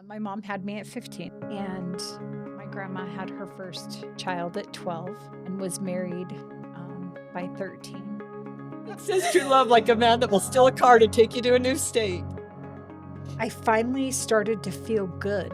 My mom had me at 15, and my grandma had her first child at 12 and was married by 13. It says true love like a man that will steal a car to take you to a new state. I finally started to feel good.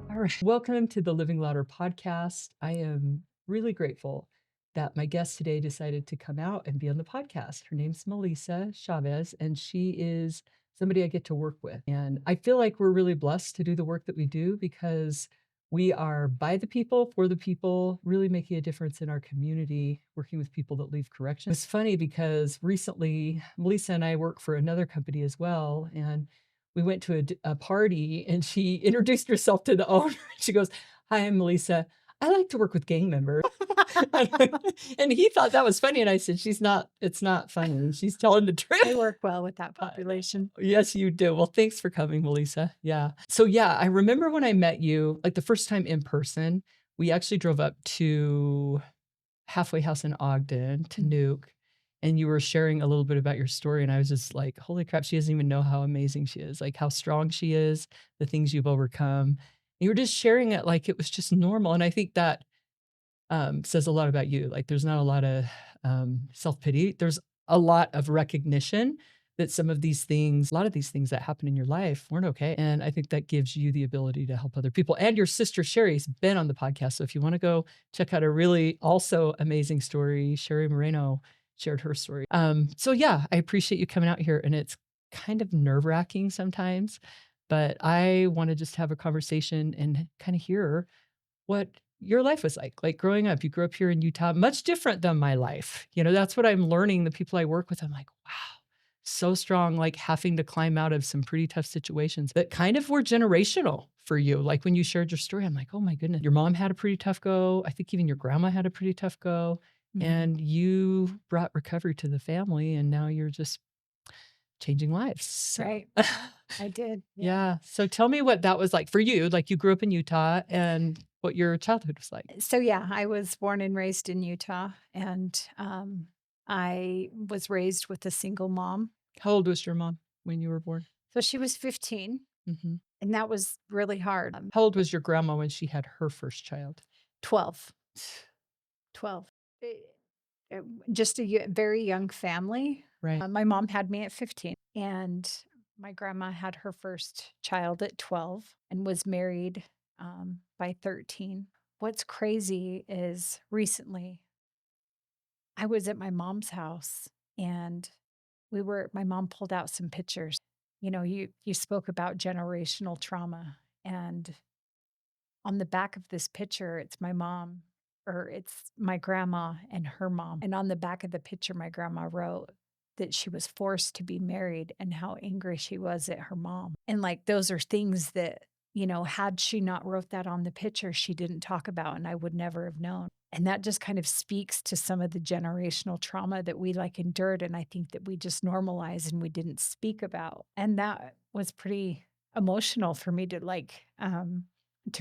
All right. Welcome to the Living Louder podcast. I am really grateful that my guest today decided to come out and be on the podcast. Her name's Melissa Chavez, and she is somebody I get to work with. And I feel like we're really blessed to do the work that we do because we are by the people, for the people, really making a difference in our community, working with people that leave corrections. It's funny because recently, Melissa and I work for another company as well, and we went to a party and she introduced herself to the owner. She goes, "Hi, I'm Melissa. I like to work with gang members." And he thought that was funny. And I said, it's not funny. She's telling the truth. I work well with that population. Yes, you do. Well, thanks for coming, Melissa. Yeah. So yeah, I remember when I met you, like the first time in person, we actually drove up to Halfway House in Ogden to Nuke. And you were sharing a little bit about your story. And I was just like, holy crap, she doesn't even know how amazing she is, like how strong she is, the things you've overcome. And you were just sharing it like it was just normal. And I think that says a lot about you. Like there's not a lot of self-pity. There's a lot of recognition that a lot of these things that happen in your life weren't okay. And I think that gives you the ability to help other people. And your sister Sherry's been on the podcast. So if you want to go check out a really also amazing story, Sherry Moreno shared her story. So yeah, I appreciate you coming out here, and it's kind of nerve-wracking sometimes, but I want to just have a conversation and kind of hear what your life was like growing up. You grew up here in Utah, much different than my life. You know, that's what I'm learning. The people I work with, I'm like, wow, so strong, like having to climb out of some pretty tough situations that kind of were generational for you. Like when you shared your story, I'm like, oh my goodness, your mom had a pretty tough go. I think even your grandma had a pretty tough go. And you brought recovery to the family, and now you're just changing lives. So. Right. I did. Yeah. So tell me what that was like for you. Like you grew up in Utah and what your childhood was like. So yeah, I was born and raised in Utah, and I was raised with a single mom. How old was your mom when you were born? So she was 15, Mm-hmm. and that was really hard. How old was your grandma when she had her first child? 12. 12. Just a very young family. Right. My mom had me at 15, and my grandma had her first child at 12 and was married by 13. What's crazy is recently I was at my mom's house, and my mom pulled out some pictures. You know, you spoke about generational trauma, and on the back of this picture, it's my mom, or it's my grandma and her mom. And on the back of the picture, my grandma wrote that she was forced to be married and how angry she was at her mom. And like, those are things that, you know, had she not wrote that on the picture, she didn't talk about, and I would never have known. And that just kind of speaks to some of the generational trauma that we like endured. And I think that we just normalized and we didn't speak about. And that was pretty emotional for me to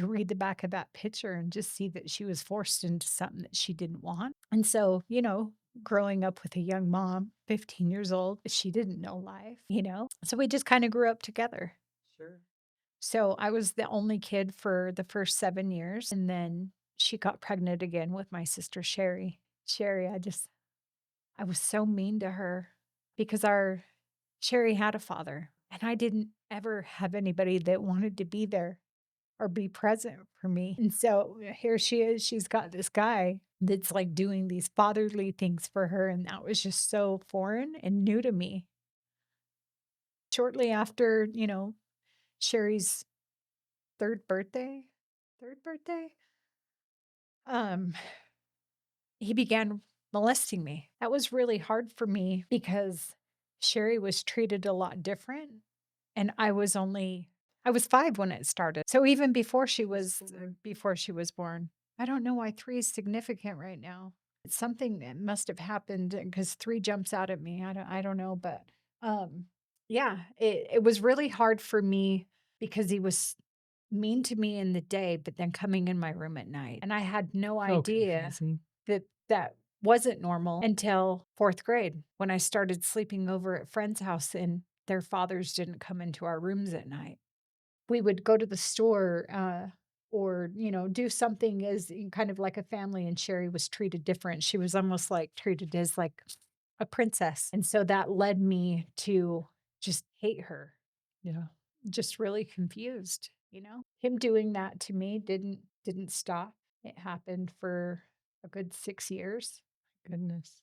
read the back of that picture and just see that she was forced into something that she didn't want. And so, you know, growing up with a young mom, 15 years old, she didn't know life, you know? So we just kind of grew up together. Sure. So I was the only kid for the first 7 years. And then she got pregnant again with my sister, Sherry. I was so mean to her because Sherry had a father, and I didn't ever have anybody that wanted to be there or be present for me. And so here she is, she's got this guy that's like doing these fatherly things for her. And that was just so foreign and new to me. Shortly after, you know, Sherry's third birthday, um, he began molesting me. That was really hard for me because Sherry was treated a lot different. And I was 5 when it started. So even before she was born. I don't know why 3 is significant right now. It's something that must have happened because 3 jumps out at me. I don't know, but yeah, it was really hard for me because he was mean to me in the day, but then coming in my room at night. And I had no So idea confusing. that that wasn't normal until 4th grade when I started sleeping over at friends' house and their fathers didn't come into our rooms at night. We would go to the store, or, do something as kind of like a family, and Sherry was treated different. She was almost like treated as like a princess. And so that led me to just hate her, Yeah, just really confused, Him doing that to me didn't stop. It happened for a good 6 years. goodness.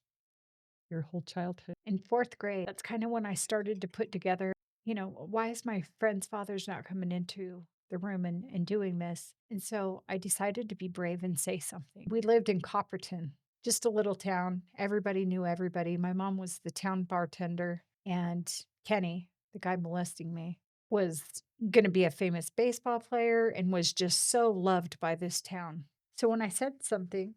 Your whole childhood. In 4th grade, that's kind of when I started to put together, why is my friend's father's not coming into the room and doing this? And so I decided to be brave and say something. We lived in Copperton, just a little town. Everybody knew everybody. My mom was the town bartender, and Kenny, the guy molesting me, was going to be a famous baseball player and was just so loved by this town. So when I said something,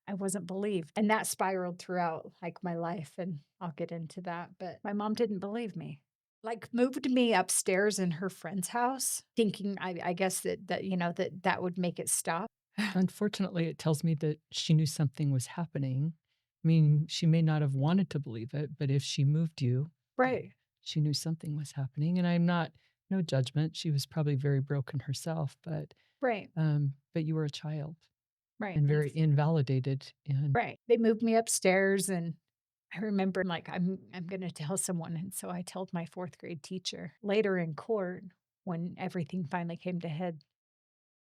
I wasn't believed. And that spiraled throughout like my life. And I'll get into that. But my mom didn't believe me. Like moved me upstairs in her friend's house, thinking I guess that would make it stop. Unfortunately, it tells me that she knew something was happening. I mean, she may not have wanted to believe it, but if she moved you, Right. she knew something was happening. And I'm not, no judgment. She was probably very broken herself, Right. but you were a child Right. and very invalidated. And Right. They moved me upstairs, and I remember like I'm gonna tell someone. And so I told my 4th grade teacher. Later in court, when everything finally came to head,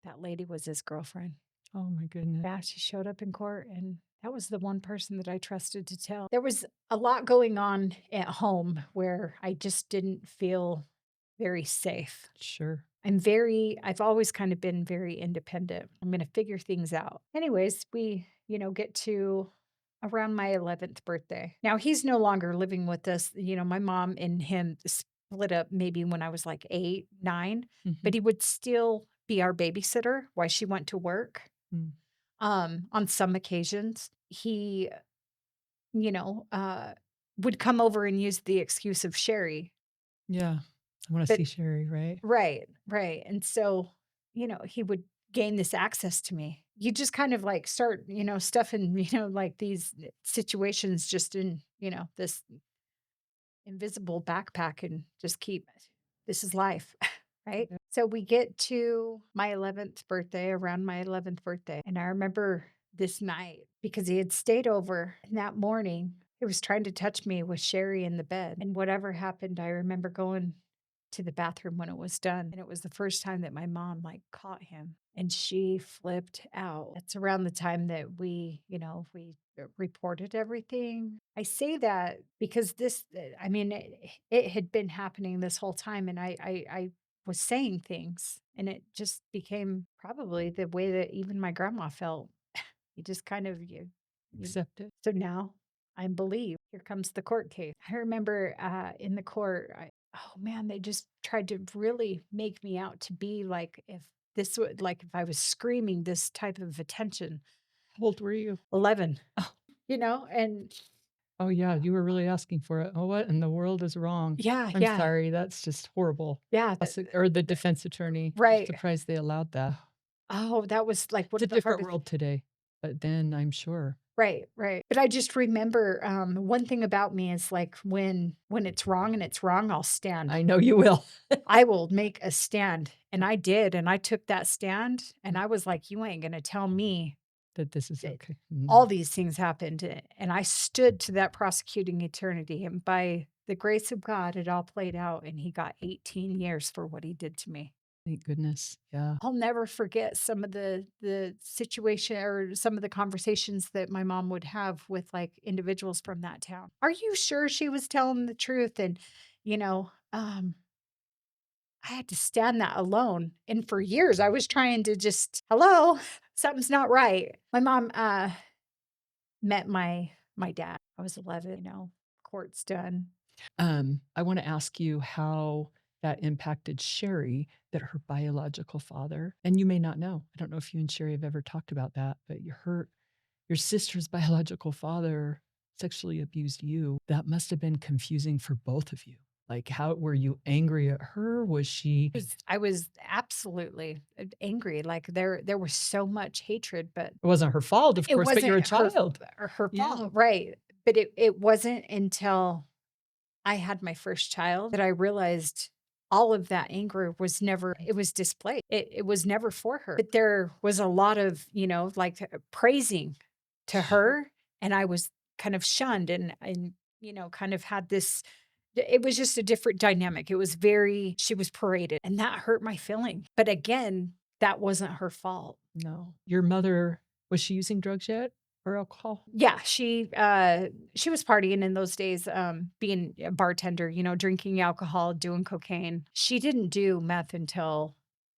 that lady was his girlfriend. oh my goodness, Yeah, she showed up in court, and that was the one person that I trusted to tell. There was a lot going on at home where I just didn't feel very safe. sure. I've always kind of been very independent. I'm going to figure things out. Anyways, we, get to around my 11th birthday. Now he's no longer living with us. My mom and him split up maybe when I was like 8, 9, Mhm. but he would still be our babysitter while she went to work. Mm. On some occasions, he, you know, uh, would come over and use the excuse of Sherry. Yeah. I want to But see Sherry, right? right, right. And so, he would gain this access to me. You just kind of like start, stuffing, like these situations just in, this invisible backpack, and just keep this is life, right? Yeah. So we get to my 11th birthday, around my 11th birthday. And I remember this night because he had stayed over, and that morning he was trying to touch me with Sherry in the bed. And whatever happened, I remember going to the bathroom when it was done. And it was the first time that my mom like caught him, and she flipped out. It's around the time that we reported everything. I say that because I mean, it had been happening this whole time, and I was saying things, and it just became probably the way that even my grandma felt. You just kind of you Accept it. so now I'm believed. Here comes the court case. I remember in the court, oh man, they just tried to really make me out to be like if this would like if I was screaming this type of attention. How old were you? 11, Oh, and oh, yeah. You were really asking for it. Oh, what in the world is wrong? yeah, I'm yeah, sorry. That's just horrible. yeah, Or the defense attorney. I'm right. surprised they allowed that. Oh, that was like one It's a of the different hardest. world today, but then I'm sure. Right, right. But I just remember one thing about me is like when it's wrong and it's wrong, I'll stand. I know you will. I will make a stand. And I did. And I took that stand, and I was like, you ain't going to tell me That this is that okay. all No. these things happened. And I stood to that prosecuting attorney. And by the grace of God, it all played out. And he got 18 years for what he did to me. Thank goodness. Yeah. I'll never forget some of the situation or some of the conversations that my mom would have with like individuals from that town. Are you sure she was telling the truth? And you know, um, I had to stand that alone. And for years, I was trying to just, hello, something's not right. My mom met my dad. I was 11. Court's done. I want to ask you how that impacted Sherry, that her biological father, and you may not know. I don't know if you and Sherry have ever talked about that, but your sister's biological father sexually abused you. That must have been confusing for both of you. Like, how were you angry at her? Was she I was absolutely angry. Like there was so much hatred, but it wasn't her fault, of it course, but you're wasn't a child. her Yeah. fault, right? But it wasn't until I had my first child that I realized all of that anger was never it was displayed. It was never for her. But there was a lot of, like praising to her, and I was kind of shunned and kind of had this it was just a different dynamic. It was very she was paraded, and that hurt my feeling. But again, that wasn't her fault. No. Your mother, was she using drugs yet or alcohol? Yeah, she was partying in those days, being a bartender, drinking alcohol, doing cocaine. She didn't do meth until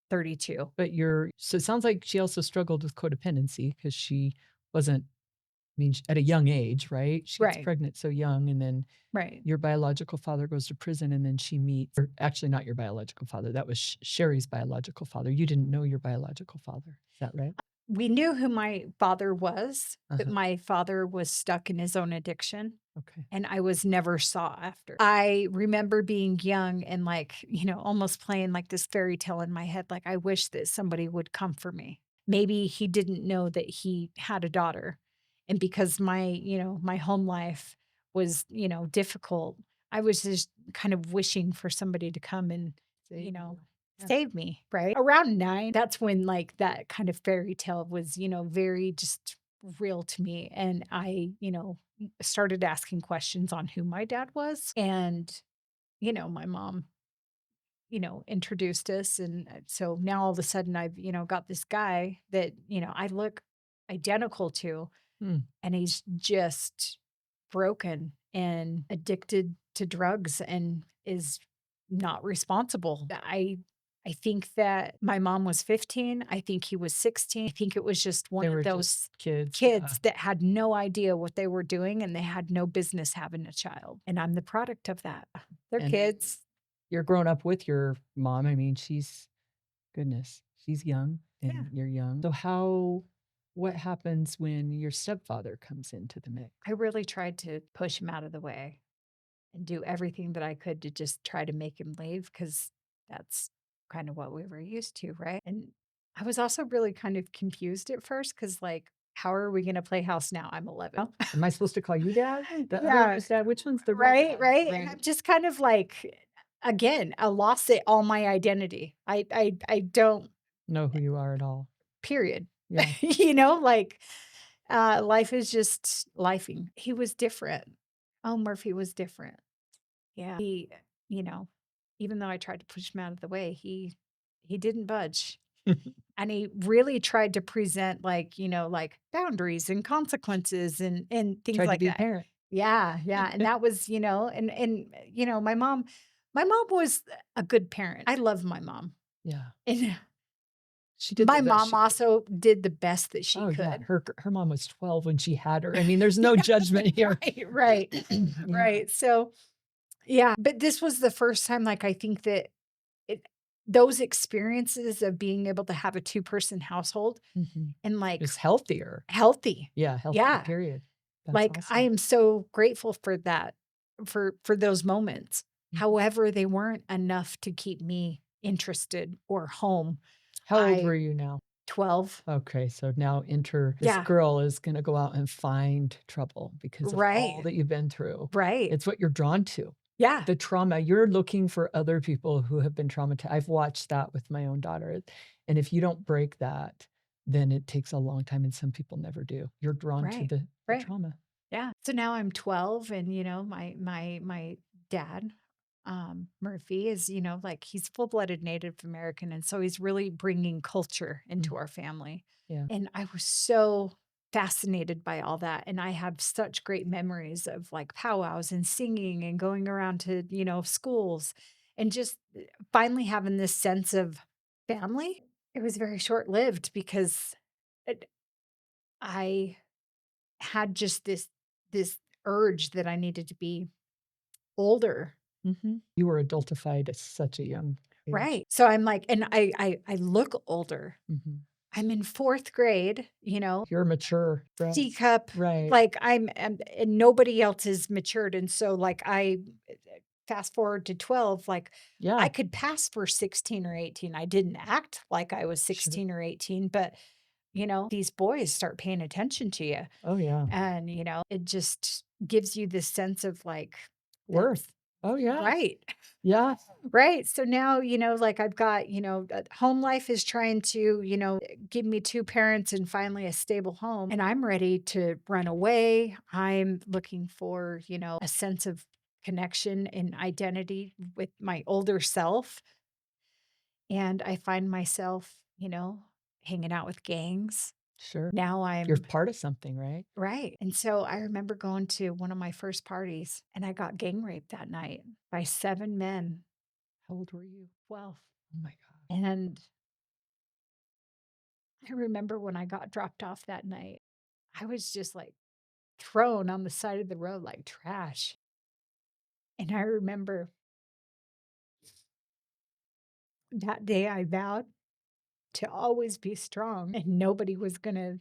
32. But you're so it sounds like she also struggled with codependency because she wasn't I mean, sh at a young age, right? She gets Right, pregnant so young, and then right. your biological father goes to prison, and then she meets or actually not your biological father, that was Sherry's biological father. You didn't know your biological father. Is that right? We knew who my father was, but Uh-huh. my father was stuck in his own addiction, Okay. and I was never sought after. I remember being young and, like, almost playing, like, this fairy tale in my head, like, I wish that somebody would come for me. Maybe he didn't know that he had a daughter, and because my home life was, difficult, I was just kind of wishing for somebody to come and, you Save know, you. Yeah. save me, right? Around 9, that's when, like, that kind of fairy tale was, very just real to me, and I, started asking questions on who my dad was, and, my mom, introduced us, and, so now all of a sudden I've, got this guy that, I look identical to, Hmm. and he's just broken and addicted to drugs and is not responsible. I think that my mom was 15, I think he was 16. I think it was just one They of were just those kids, yeah. kids that had no idea what they were doing and they had no business having a child, and I'm the product of that. They're And kids. you're growing up with your mom, I mean, she's goodness, she's young Yeah. and you're young. So how what happens when your stepfather comes into the mix? I really tried to push him out of the way and do everything that I could to just try to make him leave because that's kind of what we were used to, right? And I was also really kind of confused at first because, like, how are we going to play house now? I'm 11. Am I supposed to call you dad? The other one Yeah, is dad? Which one's the real right, dad? right. And Right. I'm just kind of like, again, I lost it all my identity. I don't, Know who you are at all. period. Yeah. Like life is just lifing. He was different. Oh, Murphy was different. Yeah. You know, even though I tried to push him out of the way, he didn't budge. And he really tried to present like, like boundaries and consequences and things Tried to like be a that. parent. Yeah, yeah. And that was, my mom was a good parent. I love my mom. Yeah. And She did my the best mom she could. also did the best that she Oh, yeah. could. Her mom was 12 when she had her. I mean, there's no judgment here. Right, right, Yeah. right. So, yeah, but this was the first time, like, I think that it those experiences of being able to have a two-person household Mhm. and, like, It's healthier. healthy. Yeah, healthier, Yeah, period. That's like, I awesome. am so grateful for that, for those moments. Mhm. However, they weren't enough to keep me interested or home. How old were I you now? 12. Okay, so now enter this Yeah, girl is gonna go out and find trouble because of all right, that you've been through. right. It's what you're drawn to. Yeah, The trauma, you're looking for other people who have been traumatized. I've watched that with my own daughter, and if you don't break that, then it takes a long time, and some people never do. You're drawn to right, the right. trauma. Yeah. So now I'm 12 and my dad, Murphy is, like he's full-blooded Native American and so he's really bringing culture Mm, into our family. yeah. And I was so fascinated by all that and I have such great memories of like powwows and singing and going around to, schools and just finally having this sense of family. It was very short-lived because it, I had just this urge that I needed to be older. Mhm. You were adultified at such a young age. Right. So I'm like and I look older. Mhm. I'm in 4th grade, You're mature, right, C cup, right. like, I'm and nobody else is matured, and so, like, fast forward to 12, like, I Yeah. could pass for 16 or 18. I didn't act like I was Sure. 16 or 18, but, these boys start paying attention to you. Oh, yeah. And, it just gives you this sense of like, that's Worth. Oh, yeah. right. Yeah. Right. So now, like I've got, home life is trying to, give me two parents and finally a stable home. And I'm ready to run away. I'm looking for, a sense of connection and identity with my older self. And I find myself, hanging out with gangs. Sure. Now You're I'm part of something, right? right. And so I remember going to one of my first parties and I got gang raped that night by 7 men. How old were you? 12. Oh my gosh. And I remember when I got dropped off that night, I was just like thrown on the side of the road like trash. And I remember that day I vowed to always be strong and nobody was going to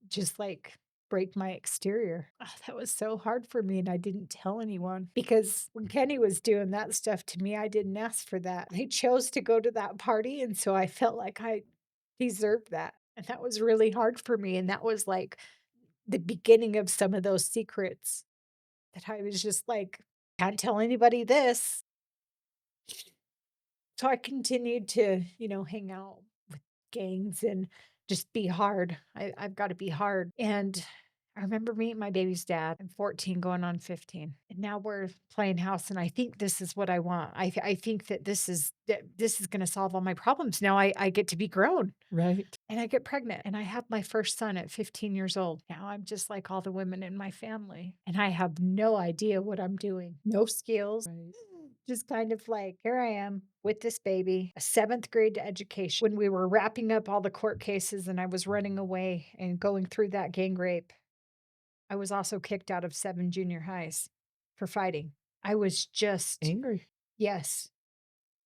just like break my exterior. Oh, that was so hard for me. And I didn't tell anyone because when Kenny was doing that stuff to me, I didn't ask for that. I chose to go to that party. And so I felt like I deserved that. And that was really hard for me. And that was like the beginning of some of those secrets that I was just like, can't tell anybody this. So I continued to, hang out with gangs and just be hard. I've got to be hard. And I remember meeting my baby's dad. I'm 14 going on 15. And now we're playing house. And I think this is what I want. I think that this is going to solve all my problems. Now I get to be grown. Right. And I get pregnant and I have my first son at 15 years old. Now I'm just like all the women in my family and I have no idea what I'm doing. No skills. Right. Just kind of like, here I am with this baby, a seventh grade education. When we were wrapping up all the court cases and I was running away and going through that gang rape, I was also kicked out of 7 junior highs for fighting. I was just, Angry. yes.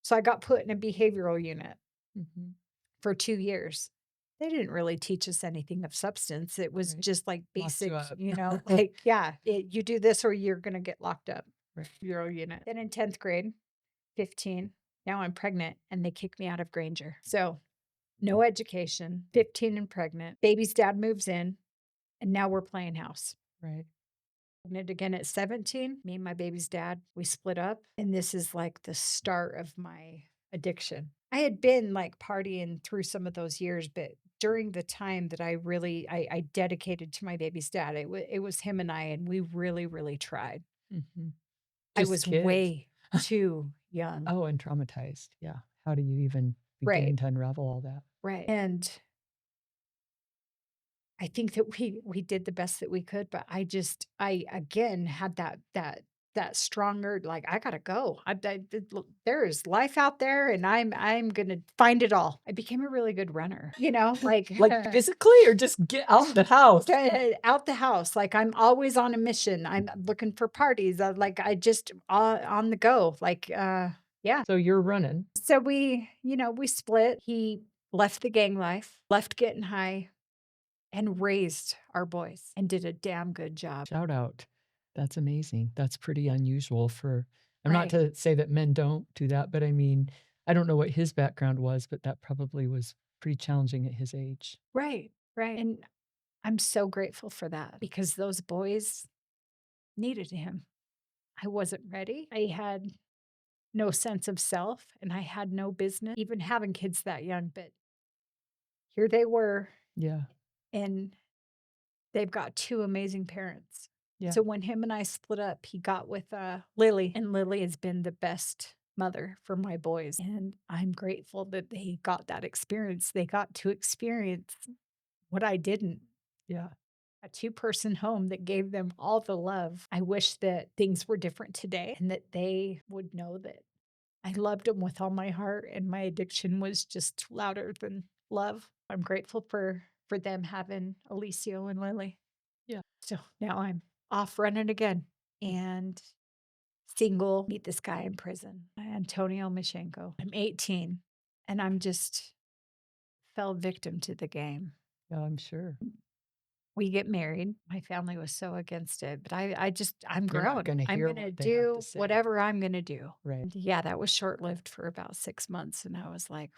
So I got put in a behavioral unit Mhm. for 2 years. They didn't really teach us anything of substance. It was Right. just like Locked you basic, up. like, yeah, you do this or you're going to get locked up. Right. Bureau unit. Then in 10th grade, 15, now I'm pregnant and they kick me out of Granger. So no education, 15 and pregnant. Baby's dad moves in and now we're playing house. Right. Pregnant again at 17. Me and my baby's dad, we split up. And this is like the start of my addiction. I had been like partying through some of those years, but during the time that I dedicated to my baby's dad, it was him and I, and we really, really tried. Mhm. I Just was kids. way too young. Oh, and traumatized. Yeah. How do you even Right, begin to unravel all that? right. And I think that we did the best that we could, but I again had that stronger like I gotta go. There is life out there, and I'm gonna find it all. I became a really good runner, like Like, physically or just get out the house? out the house. Like I'm always on a mission. I'm looking for parties. I just on the go. Like yeah. So you're running. So we split. He left the gang life, left getting high and raised our boys and did a damn good job. Shout out. That's amazing. That's pretty unusual for I'm not Right. to say that men don't do that, but I mean, I don't know what his background was, but that probably was pretty challenging at his age. Right. Right. And I'm so grateful for that because those boys needed him. I wasn't ready. I had no sense of self and I had no business even having kids that young, but here they were Yeah. and they've got two amazing parents. Yeah. So when him and I split up, he got with Lily, and Lily has been the best mother for my boys. And I'm grateful that they got that experience. They got to experience what I didn't. Yeah. A two-person home that gave them all the love. I wish that things were different today and that they would know that I loved them with all my heart and my addiction was just louder than love. I'm grateful for them having Alicio and Lily. Yeah. So now I'm off running again and single. Meet this guy in prison, Antonio Mashenko. I'm 18 and I'm just fell victim to the game. Yeah, I'm sure. We get married. My family was so against it, but I'm You're not grown. gonna I'm hear gonna what they have to do say. whatever I'm gonna do. Right. And yeah, that was short-lived for about 6 months, and I was like,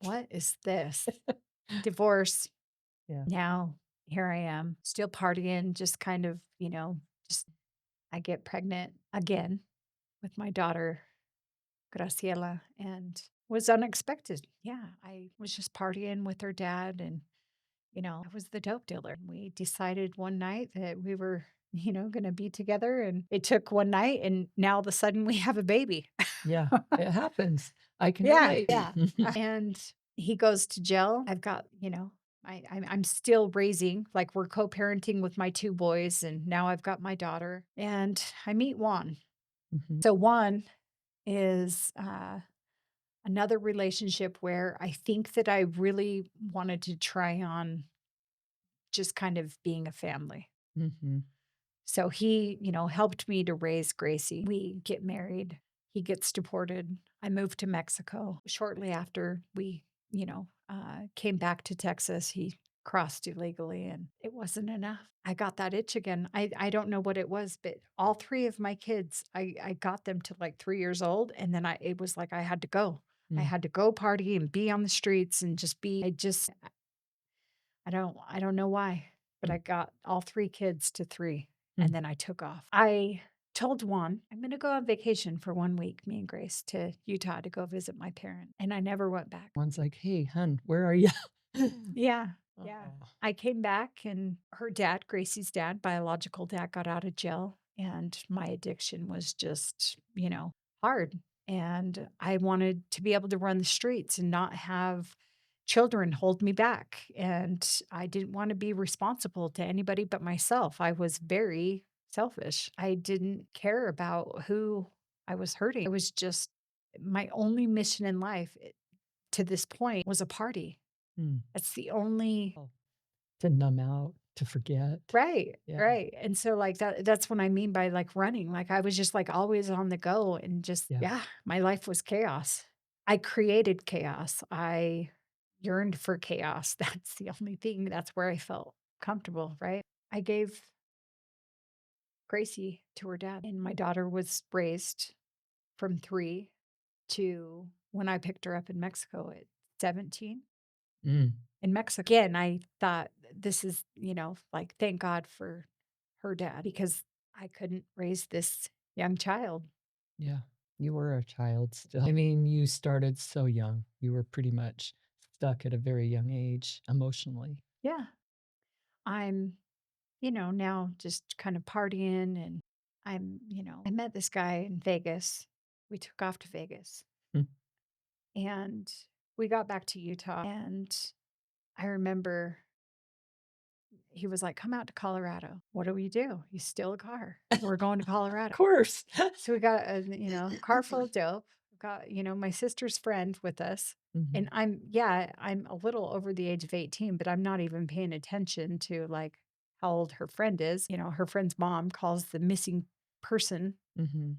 "What is this?" Divorce. Yeah. Now, here I am, still partying, just kind of, just I get pregnant again with my daughter, Graciela, and was unexpected. Yeah, I was just partying with her dad, and I was the dope dealer. We decided one night that we were, going to be together. And it took one night. And now all of a sudden we have a baby. Yeah. It happens. I can Yeah. relate. Yeah. And he goes to jail. I've got, I'm still raising, like we're co parenting with my two boys. And now I've got my daughter. And I meet Juan. Mhm. So Juan is another relationship where I think that I really wanted to try on just kind of being a family. Mhm. So he, helped me to raise Gracie. We get married. He gets deported. I moved to Mexico. Shortly after we, came back to Texas, he crossed illegally and it wasn't enough. I got that itch again. I don't know what it was, but all three of my kids, I got them to like 3 years old. And then it was like I had to go. I Mm. had to go party and be on the streets and I don't know why, but Mm. I got all 3 kids to 3, and Mm. then I took off. I told Juan, "I'm gonna go on vacation for 1 week, me and Grace, to Utah to go visit my parent," and I never went back. One's like, "Hey, hun, where are you?" Yeah, yeah. Oh. I came back and her dad, Gracie's dad, biological dad, got out of jail, and my addiction was just, hard, and I wanted to be able to run the streets and not have children hold me back, and I didn't wanna be responsible to anybody but myself. I was very selfish. I didn't care about who I was hurting. It was just my only mission in life, to this point, was a party. Mm. That's the only. Oh, to numb out, to forget. Right, Yeah. right, and so, like, that's what I mean by, like, running, like, I was just, like, always on the go and just Yeah. yeah, my life was chaos. I created chaos. I yearned for chaos. That's the only thing. That's where I felt comfortable, right? I gave Gracie to her dad, and my daughter was raised from 3 to when I picked her up in Mexico at 17. Mm. In Mexico again, I thought this is, like, thank God for her dad because I couldn't raise this young child. Yeah. You were a child still. I mean, you started so young. You were pretty much stuck at a very young age emotionally. Yeah. I'm, now just kind of partying and I met this guy in Vegas. We took off to Vegas Mm. and we got back to Utah and I remember he was like, "Come out to Colorado." What do we do? You steal a car. We're going to Of Colorado. course. So we got a, car full of dope. We got, my sister's friend with us. And Mhm. I'm a little over the age of 18, but I'm not even paying attention to like how old her friend is. Her friend's mom calls the missing person Mhm.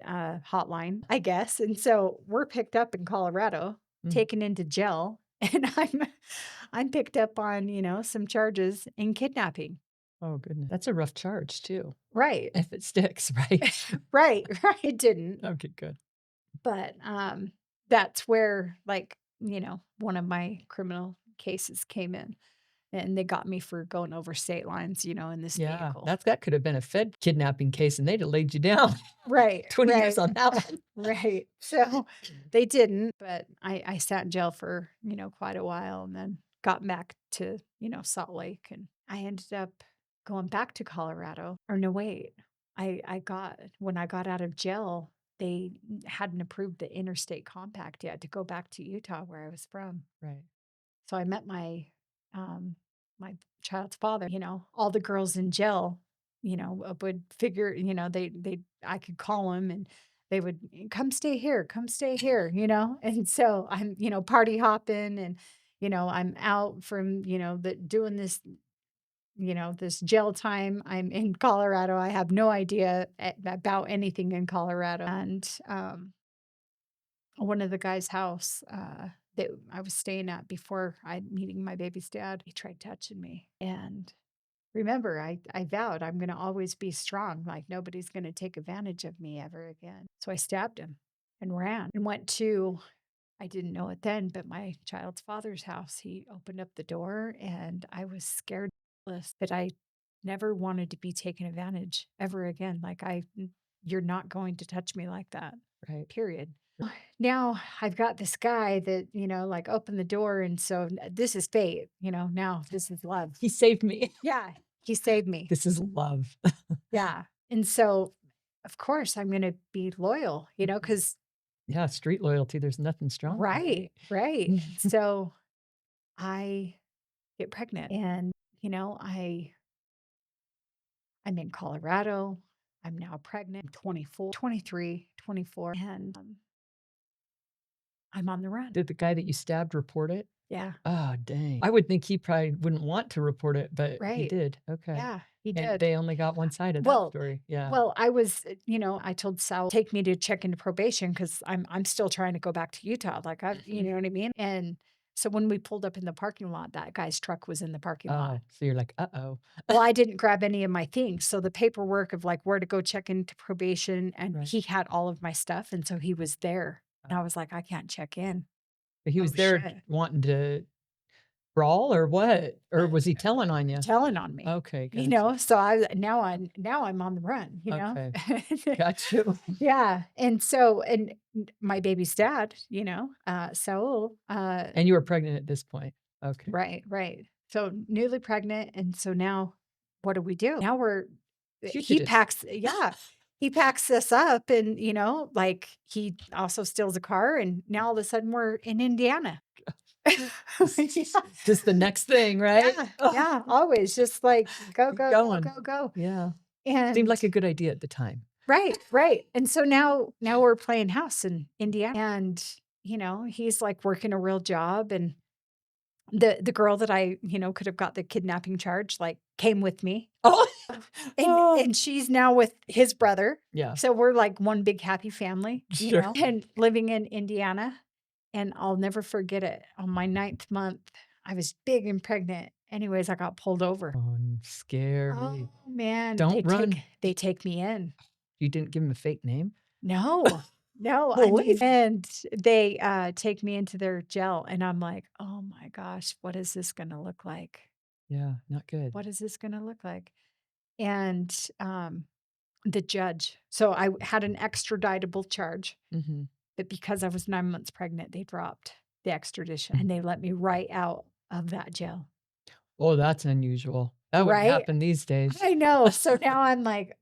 hotline, I guess. And so we're picked up in Colorado, Mm. taken into jail, and I'm picked up on, some charges in kidnapping. Oh, goodness. That's a rough charge too, Right. if it sticks, right? Right. Right. It didn't. Okay, good. But, that's where, like, one of my criminal cases came in, and they got me for going over state lines, in this Yeah, vehicle. that could have been a Fed kidnapping case, and they'd have laid you down. Right, 20 years right, on that one. right. So, they didn't, but I sat in jail for, quite a while and then got back to, Salt Lake, and I ended up going back to Colorado or no, wait. When I got out of jail, they hadn't approved the interstate compact yet to go back to Utah where I was from. Right. So I met um, my child's father. All the girls in jail, would figure, I could call him and they would come stay here, And so I'm, party hopping and, I'm out from, doing this, this jail time. I'm in Colorado. I have no idea about anything in Colorado. And one of the guy's house that I was staying at before I meeting my baby's dad, he tried touching me. And remember, I vowed I'm going to always be strong. Like nobody's going to take advantage of me ever again. So I stabbed him and ran and went to, I didn't know it then, but my child's father's house. He opened up the door and I was scared that I never wanted to be taken advantage ever again. Like you're not going to touch me like that, Right. period. Now I've got this guy that, like opened the door. And so this is fate, now this is love. He saved me. Yeah. He saved me. This is love. Yeah. And so, of course, I'm going to be loyal, because, Yeah, street loyalty, there's nothing stronger, right, right. right? So I get pregnant and, I'm in Colorado. I'm now pregnant, 24, 23, 24, and I'm on the run. Did the guy that you stabbed report it? Yeah. Oh, dang. I would think he probably wouldn't want to report it, but he Right. did. Okay. Yeah, he And did. they only got one side of that Well, story. Yeah. well, I was, I told Sal, take me to check into probation because I'm still trying to go back to Utah. Like you know what I mean? And so when we pulled up in the parking lot, that guy's truck was in the parking lot. Oh, so you're like, uh-oh. Well, I didn't grab any of my things. So the paperwork of like where to go check into probation, and Right. he had all of my stuff. And so he was there. And I was like, I can't check in. But he Oh was there shit. wanting to brawl or what? Or was he telling on you? Telling on me. Okay, gotcha. So now I'm on the run, Okay. Got you. Yeah. And so, and my baby's dad, And you were pregnant at this point. Okay. right, right. So newly pregnant. And so now what do we do? Now Fugitives. he packs us up and, like he also steals a car. And now all of a sudden we're in Indiana. Yeah. Just the next thing, right? Yeah. Yeah. Always just like go, Keep go, go, going. go, go. Yeah. Seemed And like a good idea at the time. right, right. And so now we're playing house in Indiana. And, he's like working a real job. And the girl that I, could have got the kidnapping charge, like came with me. Oh. And Oh. and she's now with his brother. Yeah. So we're like one big happy family, Sure. and living in Indiana. And I'll never forget it. On my 9th month, I was big and pregnant. Anyways, I got pulled over. Oh, scary. Oh man. Don't run. They take me in. You didn't give him a fake name? No, no. Holy. And they take me into their jail, and I'm like, oh my gosh, what is this going to look like? Yeah, not good. What is this going to look like? And the judge, so I had an extraditable charge, Mhm. but because I was 9 months pregnant, they dropped the extradition and they let me right out of that jail. Oh, that's unusual. That wouldn't Right? happen these days. I know. So now I'm like,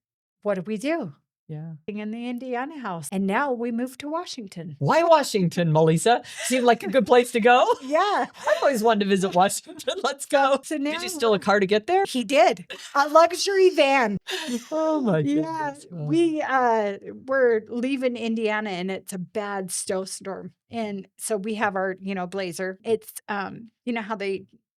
what do we do? Yeah. In the Indiana house. And now we moved to Washington. Why Washington, Melissa? Seemed like a good place to go. Yeah. I've always wanted to visit Washington. Let's go. So now Did you steal a car to get there? he did. A luxury van. Oh my Yeah. goodness. Wow. We're leaving Indiana and it's a bad snowstorm. And so we have our, Blazer. It's how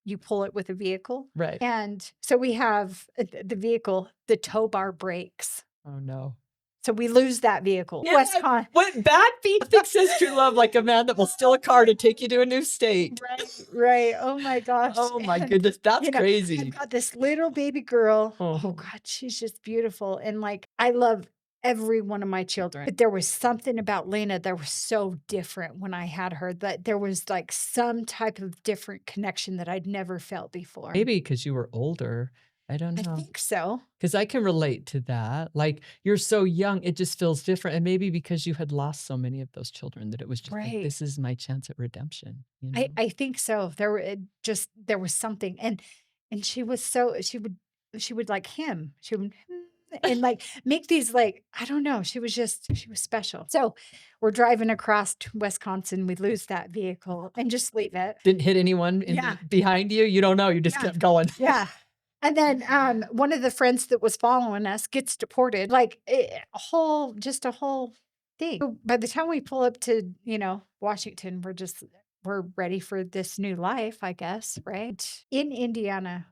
you pull it with a vehicle. Right. And so we have the vehicle, the tow bar breaks. Oh no. So we lose that vehicle. Yeah, what bad people think says true love, like a man that will steal a car to take you to a new state. Right, right. Oh my gosh. Oh my And, goodness, that's crazy. I've got this little baby girl. Oh. Oh God, she's just beautiful. And like, I love every one of my children. But there was something about Lena that was so different when I had her, that there was like some type of different connection that I'd never felt before. Maybe because you were older. I don't know. I think so. Because I can relate to that. Like, you're so young, it just feels different. And maybe because you had lost so many of those children that it was just like, Right. this is my chance at redemption. You know? I think so. There was something. And she was she would like him. She would and like make these like, I don't know. She was special. So we're driving across to Wisconsin. We lose that vehicle and just leave it. Didn't hit anyone behind you? You don't know. You just kept going. Yeah. And then one of the friends that was following us gets deported, like a whole thing. So by the time we pull up to, Washington, we're ready for this new life, I guess, right? In Indiana,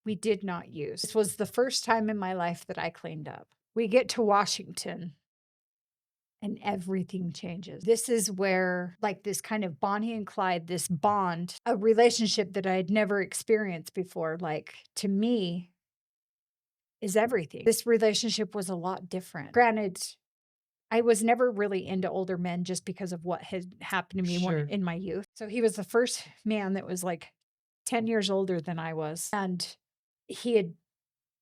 we did not use. This was the first time in my life that I cleaned up. We get to Washington and everything changes. This is where, like, this kind of Bonnie and Clyde, this bond, a relationship that I had never experienced before. Like, to me, is everything. This relationship was a lot different. Granted, I was never really into older men just because of what had happened to me when Sure. in my youth. So he was the first man that was like 10 years older than I was. And he had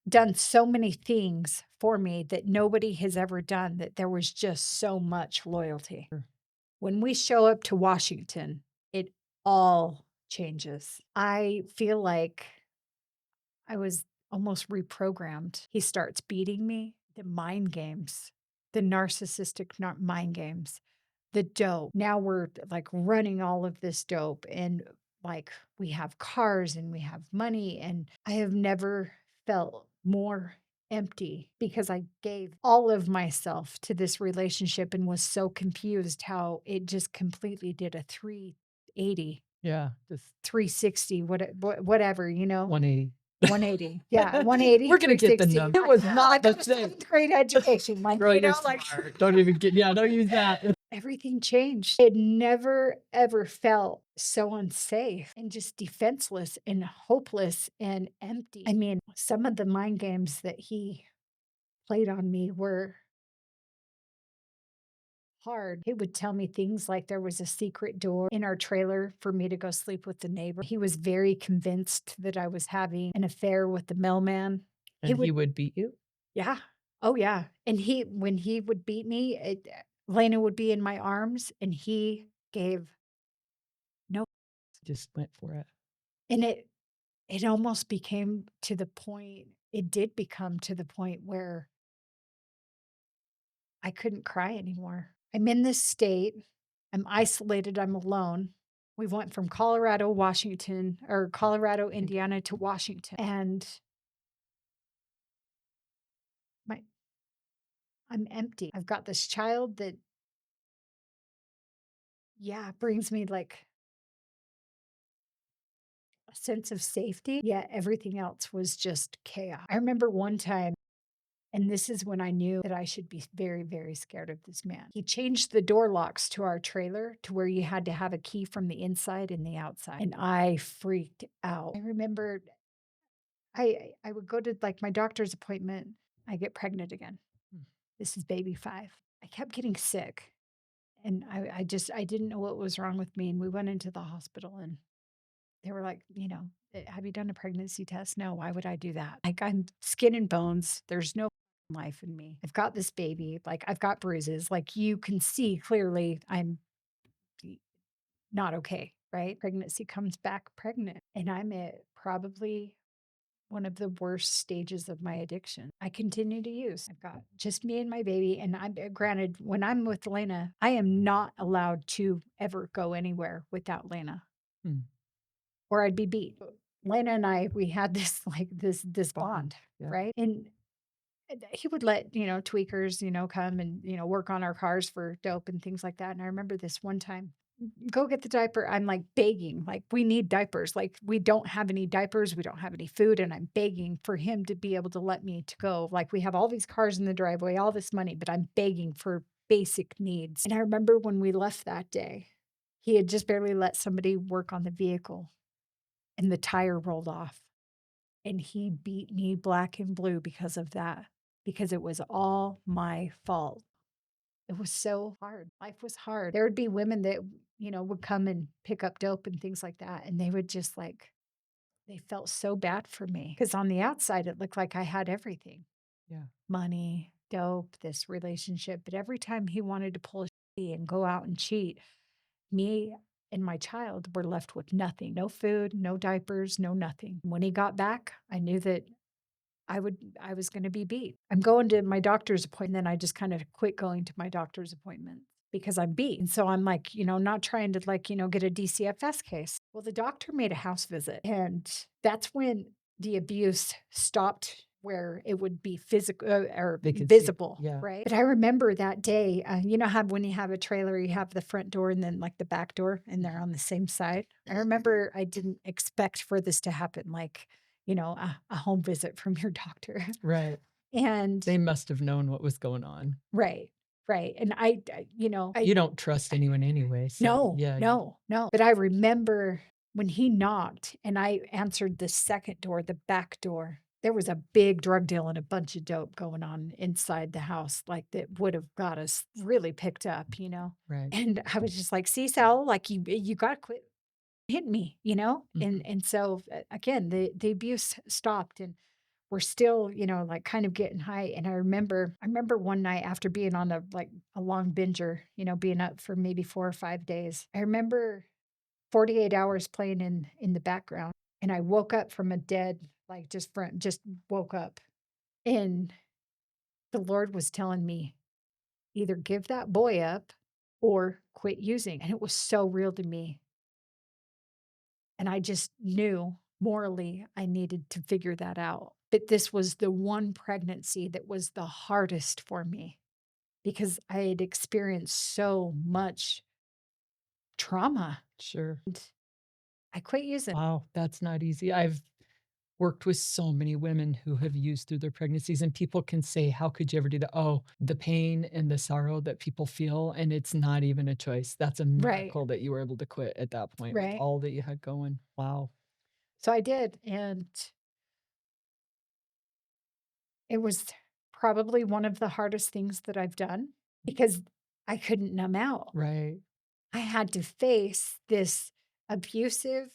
done so many things for me that nobody has ever done, that there was just so much loyalty. Sure. When we show up to Washington, it all changes. I feel like I was almost reprogrammed. He starts beating me, the mind games, the narcissistic mind games, the dope. Now we're like running all of this dope, and like we have cars and we have money. And I have never felt more empty because I gave all of myself to this relationship and was so confused how it just completely did a 380, Yeah, just 360, whatever, 180. 180. Yeah, 180, We're gonna get the 360. number. It was I not the got a same. 7th grade education, like, Girl, you're smart. Don't even get don't use that. everything changed. I had never, ever felt so unsafe and just defenseless and hopeless and empty. I mean, some of the mind games that he played on me were hard. He would tell me things like there was a secret door in our trailer for me to go sleep with the neighbor. He was very convinced that I was having an affair with the mailman. He And he would, would beat you? yeah. Oh, yeah. And when he would beat me, Lena would be in my arms and he gave no. Just went for it. And it almost became to the point, it did become to the point where I couldn't cry anymore. I'm in this state. I'm isolated. I'm alone. We went from Colorado, Indiana to Washington. And my I'm empty. I've got this child that, yeah, brings me like a sense of safety. Yeah, everything else was just chaos. I remember one time, and this is when I knew that I should be very, very scared of this man. He changed the door locks to our trailer to where you had to have a key from the inside and the outside. And I freaked out. I remember I would go to like my doctor's appointment. I get pregnant again. Mm. This is baby 5. I kept getting sick. And I didn't know what was wrong with me. And we went into the hospital and they were like, have you done a pregnancy test? No, why would I do that? Like, I'm skin and bones. There's no life in me. I've got this baby. Like, I've got bruises. Like, you can see clearly I'm not okay, right? Pregnancy comes back pregnant. And I'm at probably one of the worst stages of my addiction. I continue to use. I've got just me and my baby. And I'm granted, when I'm with Lena, I am not allowed to ever go anywhere without Lena. Hmm. Or I'd be beat. Lena and I, we had this like this bond, Yeah. right? And he would let, tweakers, come and, work on our cars for dope and things like that. And I remember this one time, go get the diaper. I'm like begging, like, we need diapers. Like, we don't have any diapers. We don't have any food. And I'm begging for him to be able to let me to go. Like, we have all these cars in the driveway, all this money, but I'm begging for basic needs. And I remember when we left that day, he had just barely let somebody work on the vehicle and the tire rolled off. And he beat me black and blue because of that, because it was all my fault. It was so hard. Life was hard. There would be women that, would come and pick up dope and things like that. And they would just like, they felt so bad for me because on the outside, it looked like I had everything. Yeah. Money, dope, this relationship. But every time he wanted to pull a and go out and cheat, me and my child were left with nothing, no food, no diapers, no nothing. When he got back, I knew that I was going to be beat. I'm going to my doctor's appointment. Then I just kind of quit going to my doctor's appointment because I'm beat. And so I'm like, not trying to like, get a DCFS case. Well, the doctor made a house visit and that's when the abuse stopped where it would be physical or They could see it. visible, Yeah. right? But I remember that day, you know how when you have a trailer, you have the front door and then like the back door and they're on the same side. I remember I didn't expect for this to happen. Like, a home visit from your doctor. Right. And They must have known what was going on. right, right. And You don't trust anyone anyway. So no, yeah. no. But I remember when he knocked and I answered the second door, the back door, there was a big drug deal and a bunch of dope going on inside the house, like, that would have got us really picked up, you know? Right. And I was just like, "See, Sal, like, you gotta quit hitting me," you know? Mhm. And so, again, the abuse stopped, and we're still, like, kind of getting high, and I remember one night after being on a long binger, being up for maybe 4 or 5 days. I remember 48 hours playing in the background, and I woke up from a dead, like, just woke up, and the Lord was telling me, "Either give that boy up or quit using," and it was so real to me, and I just knew morally I needed to figure that out. But this was the one pregnancy that was the hardest for me because I had experienced so much trauma, Sure. and I quit using. Wow, that's not easy. I've worked with so many women who have used through their pregnancies, and people can say, "How could you ever do that?" Oh, the pain and the sorrow that people feel, and it's not even a choice. That's a Right, miracle that you were able to quit at that point with right. all that you had going. Wow. So I did, and it was probably one of the hardest things that I've done because I couldn't numb out. Right. I had to face this abusive,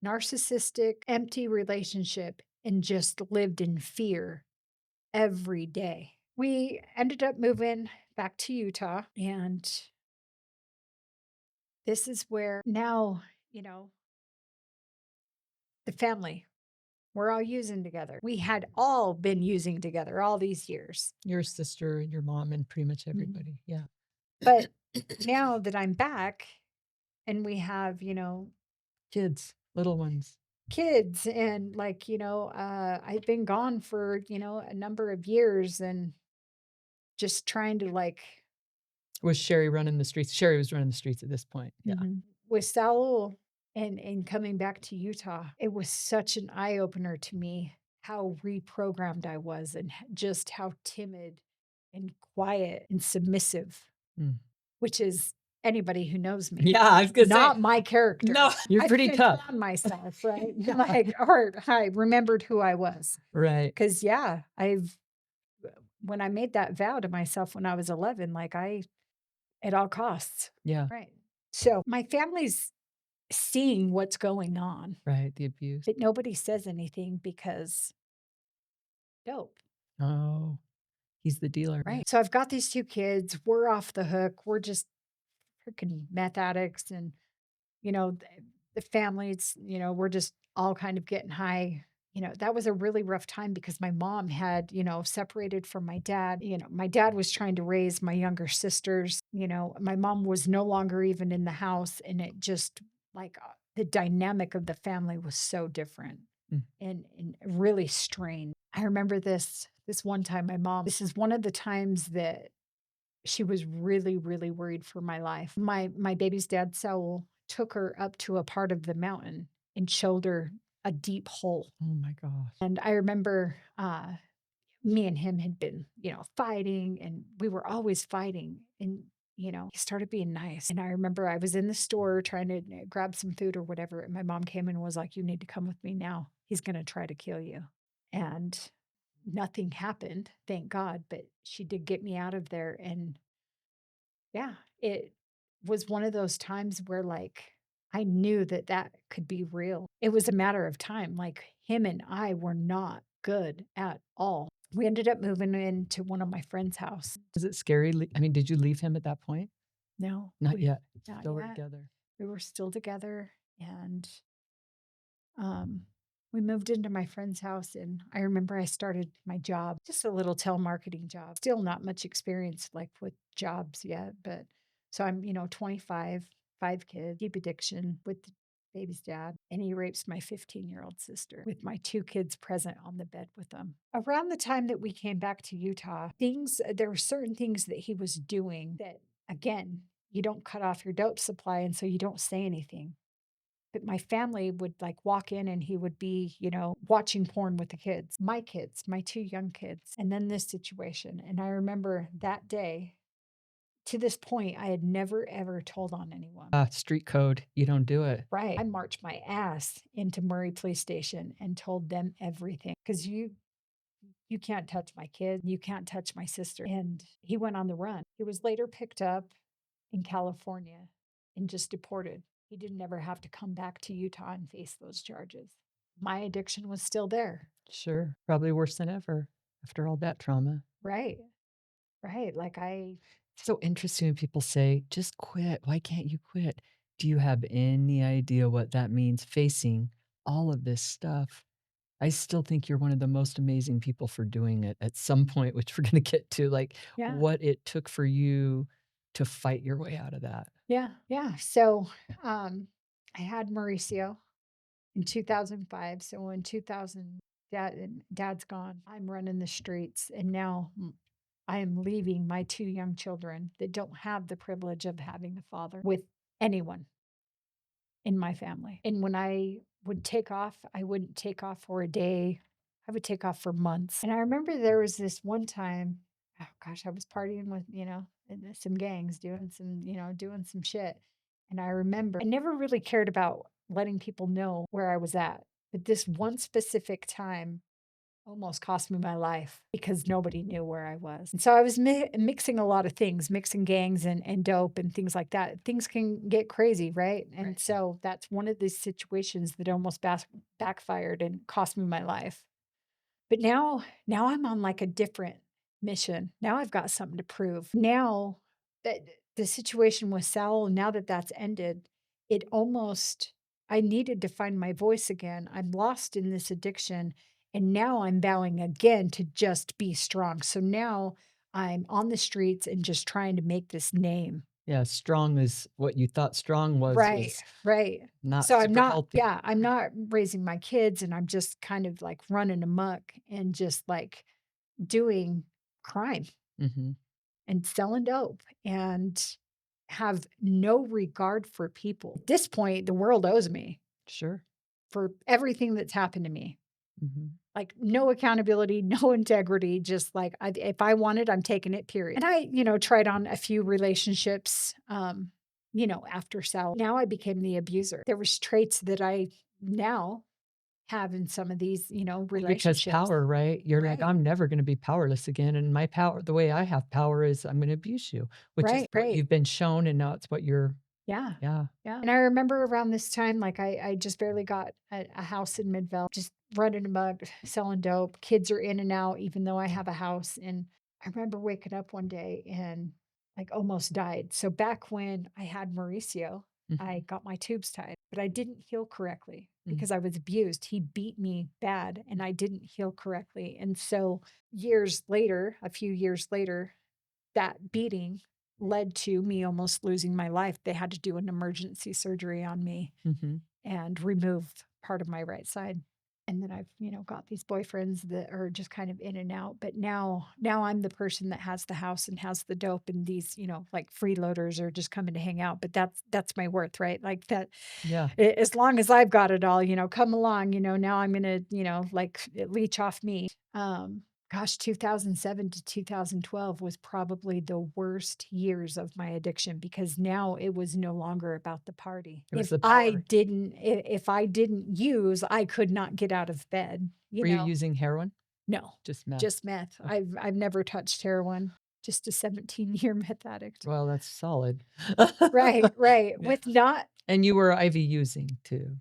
narcissistic, empty relationship and just lived in fear every day. We ended up moving back to Utah, and this is where now, you know, the family, we're all using together. We had all been using together all these years. Your sister and your mom and pretty much Mhm. everybody. Yeah. But now that I'm back and we have, Kids, little ones. kids and like, I've been gone for, a number of years and just trying to like Was Sherry running the streets? Sherry was running the streets at this point. Yeah. Mhm. With Saul and coming back to Utah, it was such an eye opener to me how reprogrammed I was and just how timid and quiet and submissive, Mm. which is anybody who knows me. Yeah, I was gonna say, Not my no, character. you're I pretty even tough. found myself, right? Like, or I remembered who I was. Right. Cause yeah, when I made that vow to myself when I was 11, like at all costs. Yeah. Right. So my family's seeing what's going on, Right. The abuse. but nobody says anything because dope. Oh, he's the dealer. Yeah. Right. So I've got these 2 kids. We're off the hook. We're just freaking meth addicts and, the families, we're just all kind of getting high. That was a really rough time because my mom had, separated from my dad. My dad was trying to raise my younger sisters. My mom was no longer even in the house. And it just like the dynamic of the family was so different Mm. and really strained. I remember this one time this is one of the times that she was really, really worried for my life. My baby's dad, Saul, took her up to a part of the mountain and showed her a deep hole. Oh my gosh. And I remember me and him had been, fighting, and we were always fighting. And he started being nice. And I remember I was in the store trying to grab some food or whatever, and my mom came in and was like, "You need to come with me now. He's going to try to kill you." And nothing happened, thank God, but she did get me out of there. And yeah, it was one of those times where, like, I knew that that could be real. It was a matter of time, like, him and I were not good at all. We ended up moving into one of my friend's house. Was it scary? I mean, did you leave him at that point? No, Not we yet. not Still were yet. together. We were still together, and Um, we moved into my friend's house, and I remember I started my job, just a little telemarketing job. Still not much experience like with jobs yet, but so I'm, 25, 5 kids, deep addiction with the baby's dad, and he rapes my 15-year-old sister with my 2 kids present on the bed with them. Around the time that we came back to Utah, there were certain things that he was doing that, again, you don't cut off your dope supply, and so you don't say anything. But my family would like walk in and he would be, watching porn with the kids, my 2 young kids, and then this situation. And I remember that day To this point, I had never ever told on anyone. Ah, street code, you don't do it. Right. I marched my ass into Murray Police Station and told them everything because you can't touch my kid, you can't touch my sister. And he went on the run. He was later picked up in California and just deported. He didn't ever have to come back to Utah and face those charges. My addiction was still there. Sure, probably worse than ever after all that trauma. Right. Right. Like I So interesting when people say, "Just quit. Why can't you quit?" Do you have any idea what that means facing all of this stuff? I still think you're one of the most amazing people for doing it at some point, which we're gonna get to, like, yeah. what it took for you to fight your way out of that. Yeah. Yeah. So I had Mauricio in 2005. So in 2000, dad's gone. I'm running the streets. And now I am leaving my two young children that don't have the privilege of having a father with anyone in my family. And when I would take off, I wouldn't take off for a day. I would take off for months. And I remember there was this one time, oh gosh, I was partying with, some gangs, doing some shit. And I remember I never really cared about letting people know where I was at. But this one specific time, almost cost me my life because nobody knew where I was. And so I was mixing a lot of things, mixing gangs and dope and things like that. Things can get crazy, right? And Right. so that's one of these situations that almost backfired and cost me my life. But now I'm on like a different mission. Now I've got something to prove. Now that the situation with Sal, now that that's ended, it almost I needed to find my voice again. I'm lost in this addiction and now I'm vowing again to just be strong. So now I'm on the streets and just trying to make this name. Yeah, strong is what you thought strong Right, was right. not So super healthy. I'm not raising my kids and I'm just kind of like running amok and just like doing crime Mhm. and selling dope and have no regard for people. At this point, the world owes me Sure. for everything that's happened to me. Mhm. Like no accountability, no integrity, just like if I want it, I'm taking it, period. And I, tried on a few relationships, after Sal. Now I became the abuser. There was traits that I now have in some of these, Well, because relationships. power, right? You're like, Right. "I'm never gonna be powerless again, and my power the way I have power is I'm gonna abuse you," which is Right. what Right. you've been shown, and now it's what you're Yeah. yeah. Yeah. And I remember around this time, like I just barely got a house in Midvale, just running amok, selling dope. Kids are in and out, even though I have a house. And I remember waking up one day and like almost died. So back when I had Mauricio, I Mhm. got my tubes tied, but I didn't heal correctly Mm. because I was abused. He beat me bad and I didn't heal correctly. And so years later, a few years later, that beating led to me almost losing my life. They had to do an emergency surgery on me Mhm. and remove part of my right side. And then I've, got these boyfriends that are just kind of in and out. But now I'm the person that has the house and has the dope and these, like freeloaders are just coming to hang out. But that's my worth, right? Like that Yeah. as long as I've got it all, come along, now I'm gonna, like leech off me. Gosh, 2007 to 2012 was probably the worst years of my addiction because now it was no longer about the party. It was the power. If I didn't use, I could not get out of bed, Were you using heroin? No, Just meth? just meth. Okay. I've never touched heroin. Just a 17-year meth addict. Well, that's solid. Right, right. Yeah. With not And you were IV using too?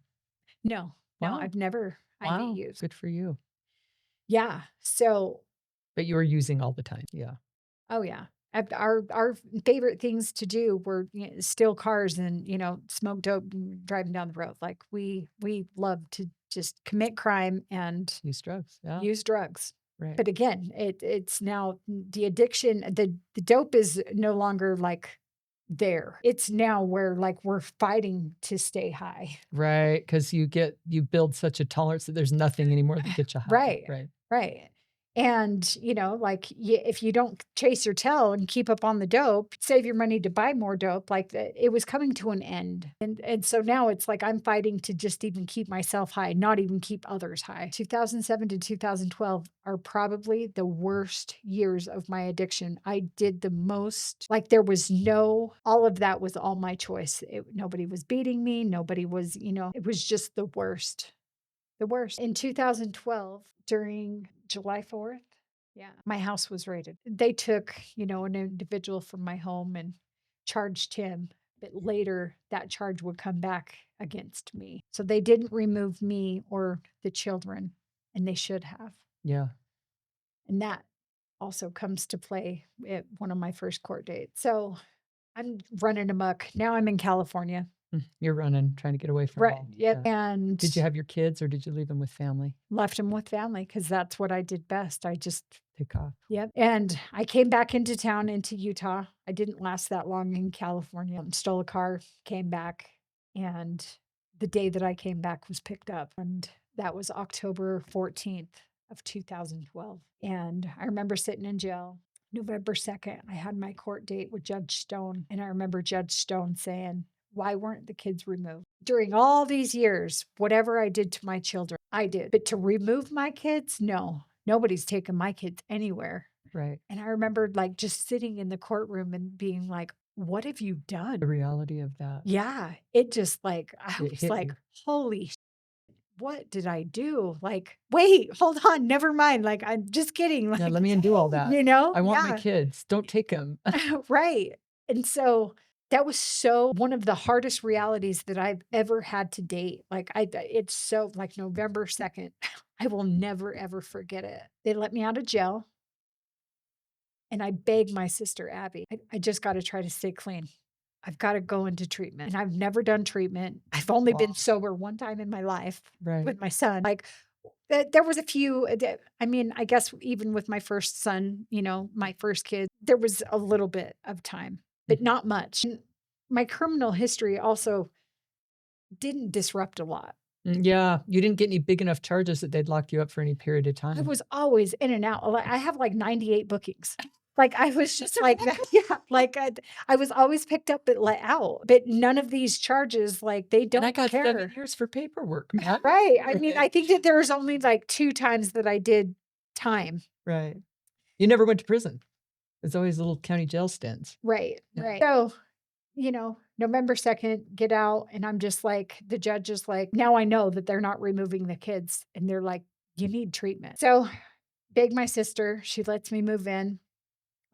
no, no, Wow. I've never IV Wow. used. Good for you. Yeah. So, But you were using all the time. Yeah. oh yeah. Our favorite things to do were steal cars and smoke dope and driving down the road. Like we love to just commit crime and Use drugs. Yeah. use drugs. Right. But again, it's now the addiction. The dope is no longer like there. It's now where like we're fighting to stay high. Right. Because you build such a tolerance that there's nothing anymore that gets you high. Right. Right. Right. And, like, if you don't chase your tail and keep up on the dope, save your money to buy more dope, like, it was coming to an end. And so now it's like I'm fighting to just even keep myself high, not even keep others high. 2007 to 2012 are probably the worst years of my addiction. I did the most, like, there was no, all of that was all my choice. Nobody was beating me. Nobody was, it was just the worst. The worst. In 2012, during July 4th, yeah, my house was raided. They took, an individual from my home and charged him, but later that charge would come back against me. So they didn't remove me or the children, and they should have. Yeah. And that also comes to play at one of my first court dates. So I'm running amok. Now I'm in California. You're running, trying to get away from it Right. all. Yep. Yeah. And Did you have your kids or did you leave them with family? left him with family because that's what I did best. I just, Take off. yep. And I came back into town, into Utah. I didn't last that long in California. Stole a car, came back, and the day that I came back was picked up. And that was October 14th of 2012. And I remember sitting in jail. November 2nd, I had my court date with Judge Stone. And I remember Judge Stone saying, why weren't the kids removed? During all these years, whatever I did to my children, I did. But to remove my kids, no, nobody's taken my kids anywhere. Right. And I remember like just sitting in the courtroom and being like, what have you done? The reality of that. Yeah. It just like, I It was hit like, you. holy, what did I do? Like, wait, hold on, never mind. Like, I'm just kidding. Yeah, Like, let me undo all that. I want my Yeah. kids. Don't take them. Right. And so that was so one of the hardest realities that I've ever had to date. Like it's so like November 2nd. I will never ever forget it. They let me out of jail and I begged my sister Abby, I just got to try to stay clean. I've got to go into treatment. And I've never done treatment. I've only been Wow. sober one time in my life Right. with my son. Like there was a few, I mean, I guess even with my first son, my first kid, there was a little bit of time, but Mhm. not much. And my criminal history also didn't disrupt a lot. Yeah, you didn't get any big enough charges that they'd locked you up for any period of I time. was always in and out. Like I have like 98 bookings. Like I was just like that. Yeah. Like I was always picked up but let out. But none of these charges, like they And I don't got 7 care. years for paperwork, man. Right. I mean, I think that there was only like 2 times that I did time. Right. You never went to prison. It's always little county jail stints. Right. Yeah. Right. So November 2nd, get out. And I'm just like, the judge is like, now I know that they're not removing the kids. And they're like, you need treatment. So beg my sister, she lets me move in.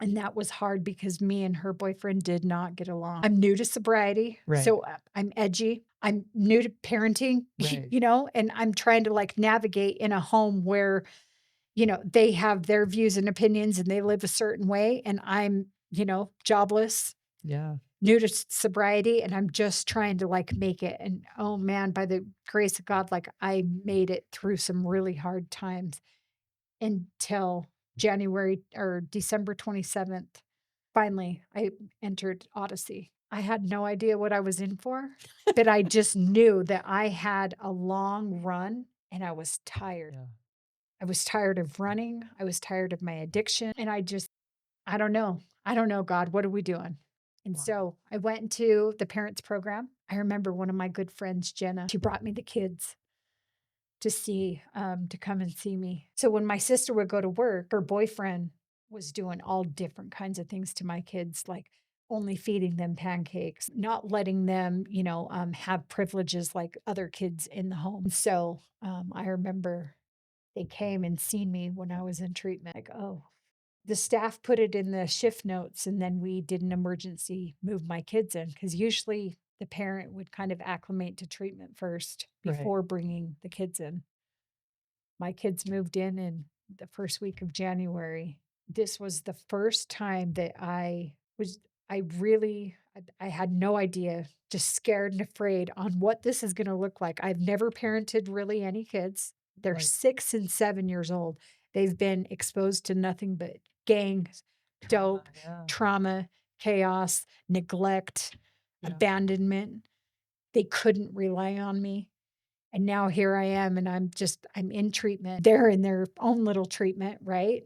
And that was hard because me and her boyfriend did not get along. I'm new to sobriety. Right. So I'm edgy. I'm new to parenting, Right. and I'm trying to like navigate in a home where, they have their views and opinions and they live a certain way. And I'm, jobless, Yeah. new to sobriety, and I'm just trying to like make it. And oh man, by the grace of God, like I made it through some really hard times until January or December 27th. Finally, I entered Odyssey. I had no idea what I was in for, but I just knew that I had a long run and I was tired. Yeah. I was tired of running. I was tired of my addiction. And I don't know. I don't know, God, what are we doing? And Wow. so I went into the parents program. I remember one of my good friends, Jenna, she brought me the kids to come and see me. So when my sister would go to work, her boyfriend was doing all different kinds of things to my kids, like only feeding them pancakes, not letting them, have privileges like other kids in the home. So I remember they came and seen me when I was in treatment. Like, oh, the staff put it in the shift notes, and then we did an emergency move my kids in because usually the parent would kind of acclimate to treatment first Right. before bringing the kids in. My kids moved in the first week of January. This was the first time that I had no idea, just scared and afraid on what this is going to look like. I've never parented really any kids. They're Right. 6 and 7 years old. They've been exposed to nothing but gangs, dope, Yeah. trauma, chaos, neglect, Yeah. abandonment. They couldn't rely on me. And now here I am, and I'm in treatment. They're in their own little treatment, right?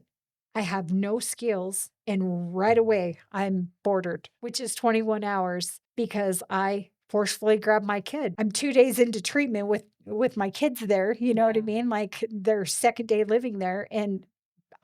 I have no skills, and right away I'm bordered, which is 21 hours because I forcefully grabbed my kid. I'm 2 days into treatment with my kids there, you know what I Yeah. mean? Like, their 2nd day living there, and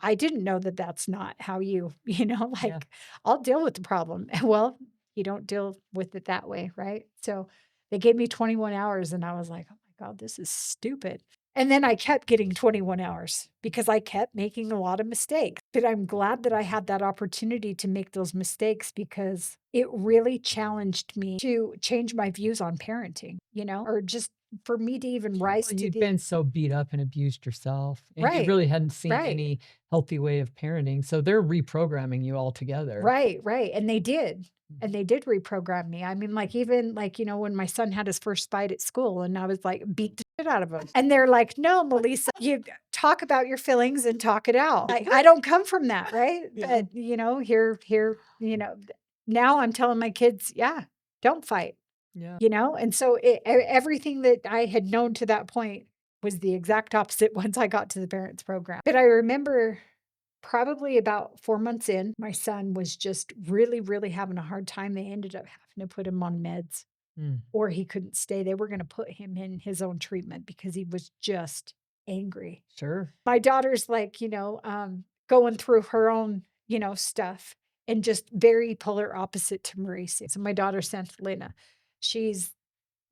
I didn't know that that's not how you, Yeah. like, I'll deal with the problem. Well, you don't deal with it that way, right? So they gave me 21 hours and I was like, oh my God, this is stupid. And then I kept getting 21 hours because I kept making a lot of mistakes. But I'm glad that I had that opportunity to make those mistakes because it really challenged me to change my views on parenting, or just for me to even rise Well, to you'd the been so beat up and abused yourself, and you right, really hadn't seen right. any healthy way of parenting, so they're reprogramming you altogether. Right, right, and they did, and Mhm. they did reprogram me. I mean, like, even, like, when my son had his first fight at school and I was like, beat the shit out of him, and they're like, "No, Melissa, you talk about your feelings and talk it out." I don't come from that, right? Yeah. But, here, now I'm telling my kids, "Yeah, don't fight," Yeah. and so everything that I had known to that point was the exact opposite once I got to the parents program. But I remember probably about 4 months in, my son was just really, really having a hard time. They ended up having to put him on meds, Mm. or he couldn't stay. They were gonna put him in his own treatment because he was just angry. Sure. My daughter's, like, going through her own, stuff, and just very polar opposite to Mauricio. So my daughter, Santalena, she's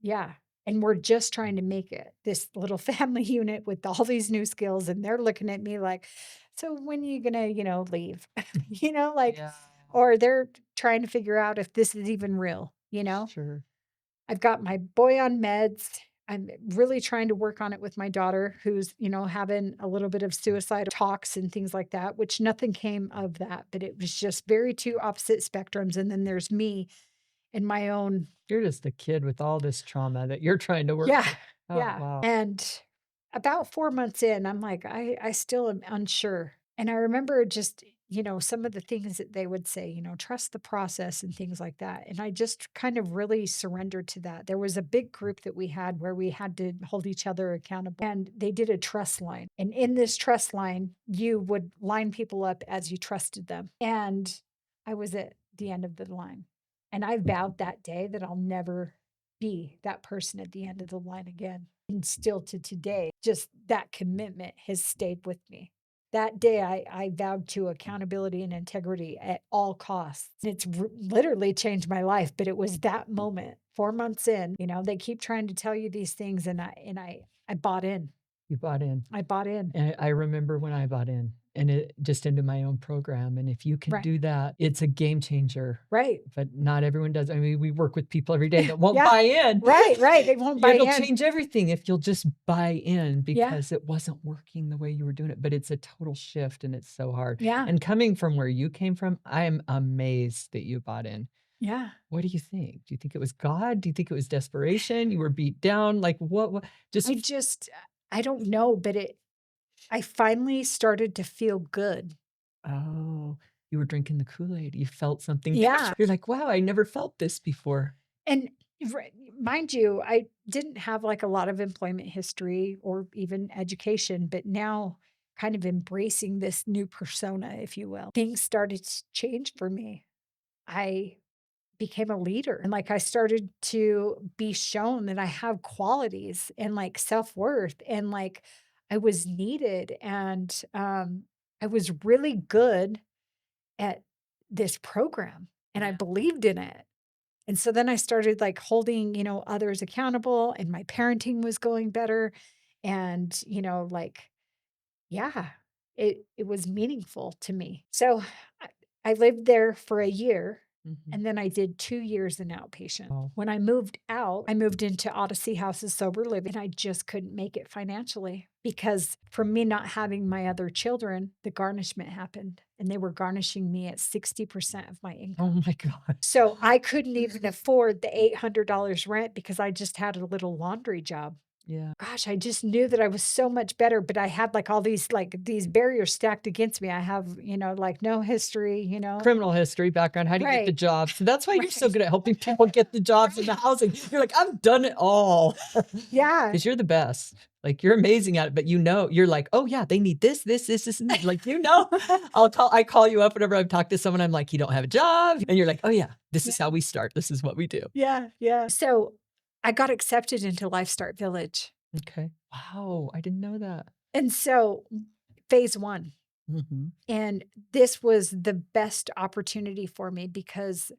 yeah, and we're just trying to make it, this little family unit with all these new skills, and they're looking at me like, "So when are you gonna, leave?" Like, Yeah. or they're trying to figure out if this is even real, Sure. I've got my boy on meds. I'm really trying to work on it with my daughter who's, having a little bit of suicide talks and things like that, which nothing came of that, but it was just very two opposite spectrums, and then there's me and my own You're just a kid with all this trauma that you're trying to work yeah, through. Oh, yeah, wow. and about 4 months in, I'm like, I still am unsure, and I remember just, some of the things that they would say, "Trust the process," and things like that, and I just kind of really surrendered to that. There was a big group that we had where we had to hold each other accountable, and they did a trust line, and in this trust line, you would line people up as you trusted them, and I was at the end of the line, and I vowed that day that I'll never be that person at the end of the line again. And still to today, just that commitment has stayed with me. That day, I vowed to accountability and integrity at all costs. It's literally changed my life, but it was that moment 4 months in. They keep trying to tell you these things, and I bought in. You bought in. I bought in. And I remember when I bought in, and it just into my own program, and if you can Right. do that, it's a game changer, Right. but not everyone does. I mean, we work with people every day that won't Yeah. buy in. Right. Right. They won't buy It'll in. change everything if you'll just buy in Yeah. because it wasn't working the way you were doing it, but it's a total shift, and it's so hard. Yeah. And coming from where you came from, I am amazed that you bought in. Yeah. What do you think? Do you think it was God? Do you think it was desperation? You were beat down? Like, what I just just, I don't know, but I finally started to feel good. oh, you were drinking the Kool-Aid. You felt something Yeah, different. You're like, "Wow, I never felt this before." and mind you, I didn't have, like, a lot of employment history or even education, but now kind of embracing this new persona, if you will, things started to change for me. I became a leader, and, like, I started to be shown that I have qualities and, like, self-worth, and, like, I was needed, and, I was really good at this program, and I Yeah. believed in it. And so then I started, like, holding, others accountable, and my parenting was going better, and, like, yeah, it was meaningful to me. So, I I lived there for a year, Mhm. and then I did 2 years in outpatient. Oh, When I moved out, I moved into Odyssey Houses Sober Living, and I just couldn't make it financially because from me not having my other children, the garnishment happened, and they were garnishing me at 60% of my oh income. my god. So I couldn't even afford the $800 rent because I just had a little laundry job. Yeah. Gosh, I just knew that I was so much better, but I had like all these barriers stacked against me. I have, like no history, Criminal history, background, how do you get the Right. job? So that's why you're so Right. good at helping people get the jobs in the housing. You're like, "I've done it all." Yeah. Because 'Cause you're the best. Like, you're amazing at it, but you're like, "Oh, yeah, they need this, and" like, I call you up whenever I've talked to someone, I'm like, "You don't have a job?" And you're like, "Oh, yeah, this is how Yeah. we start. This is what we do." Yeah. Yeah. So I got accepted into Lifestart Village. Okay. Wow, I didn't know that. And so phase one. Mhm. And this was the best opportunity for me because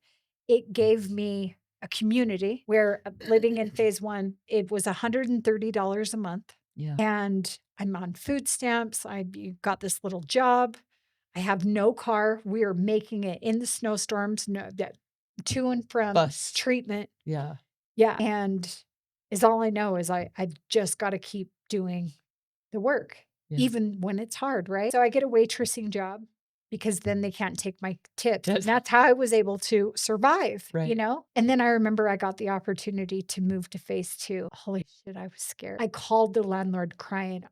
it gave me a community where living in phase one, it was $130 a month. Yeah. And I'm on food stamps. I got this little job. I have no car. We are making it in the snowstorms, no, that to and from Bus. treatment. Yeah. Yeah. And is all I know is I just got to keep doing the work, Yeah. even when it's hard, right? So I get a waitressing job because then they can't take my tips. And Yes. that's how I was able to survive, Right. And then I remember I got the opportunity to move to phase two. Holy shit, I was scared. I called the landlord crying,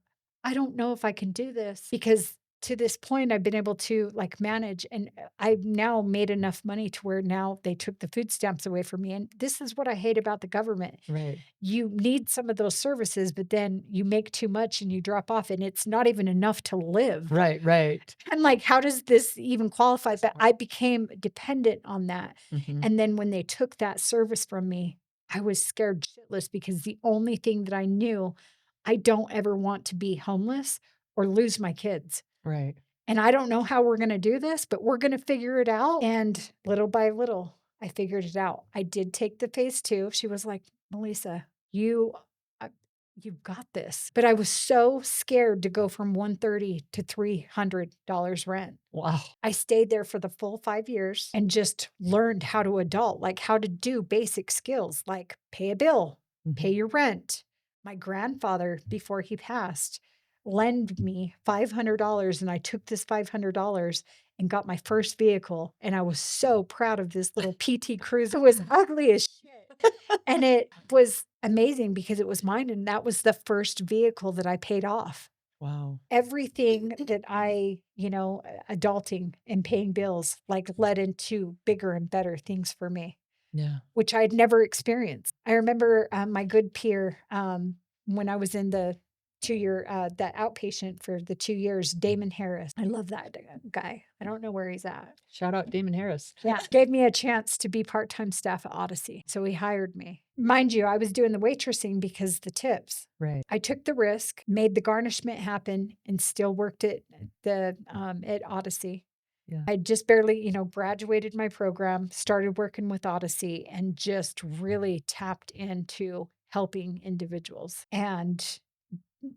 I don't know if I can do this because to this point I've been able to like manage and I've now made enough money to where now they took the food stamps away from me. And this is what I hate about the government. Right. You need some of those services, but then you make too much and you drop off and it's not even enough to live. Right, right. And like, how does this even qualify? But I became dependent on that. Mhm. And then when they took that service from me, I was scared shitless because the only thing that I knew, I don't ever want to be homeless or lose my kids. Right. And I don't know how we're going to do this, but we're going to figure it out. And little by little, I figured it out. I did take the phase two. She was like, Melissa, uh, you've got this. But I was so scared to go from 130 to $300 rent. Wow. I stayed there for the full 5 years and just learned how to adult, like how to do basic skills like pay a bill, pay Mhm. your rent. My grandfather, before he passed, lend me $500 and I took this $500 and got my first vehicle. And I was so proud of this little PT Cruiser. It was ugly as shit. And it was amazing because it was mine. And that was the first vehicle that I paid off. Wow. Everything that adulting and paying bills like led into bigger and better things for me, Yeah. which I'd never experienced. I remember my good peer when I was in the 2 year, that outpatient for the 2 years, Damon Harris. I love that guy. I don't know where he's at. Shout out Damon Harris. Yeah. Gave me a chance to be part time staff at Odyssey. So he hired me. Mind you, I was doing the waitressing because the tips. Right. I took the risk, made the garnishment happen, and still worked at Odyssey. Yeah. I just barely, graduated my program, started working with Odyssey, and just really tapped into helping individuals and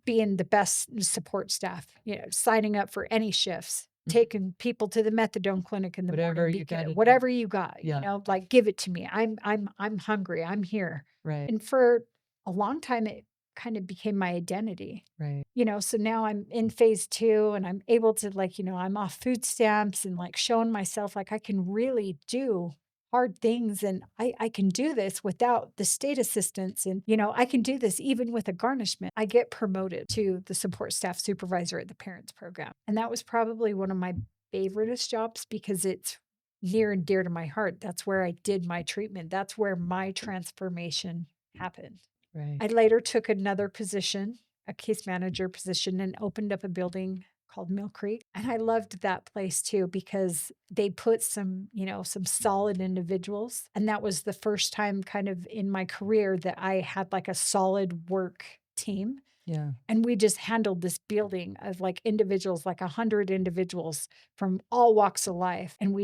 being the best support staff, signing up for any shifts, Mhm. taking people to the methadone clinic in the Whatever morning, you gotta do. whatever you got, Yeah. like give it to me. I'm hungry. I'm here. Right. And for a long time, it kind of became my identity. Right. So now I'm in phase two and I'm able to I'm off food stamps and like showing myself like I can really do hard things and I can do this without the state assistance and I can do this even with a garnishment. I get promoted to the support staff supervisor at the parents program. And that was probably one of my favoriteest jobs because it's near and dear to my heart. That's where I did my treatment. That's where my transformation happened. Right. I later took another position, a case manager position, and opened up a building called Mill Creek. And I loved that place too because they put some solid individuals. And that was the first time kind of in my career that I had like a solid work team. Yeah. And we just handled this building of like individuals, like 100 individuals from all walks of life. And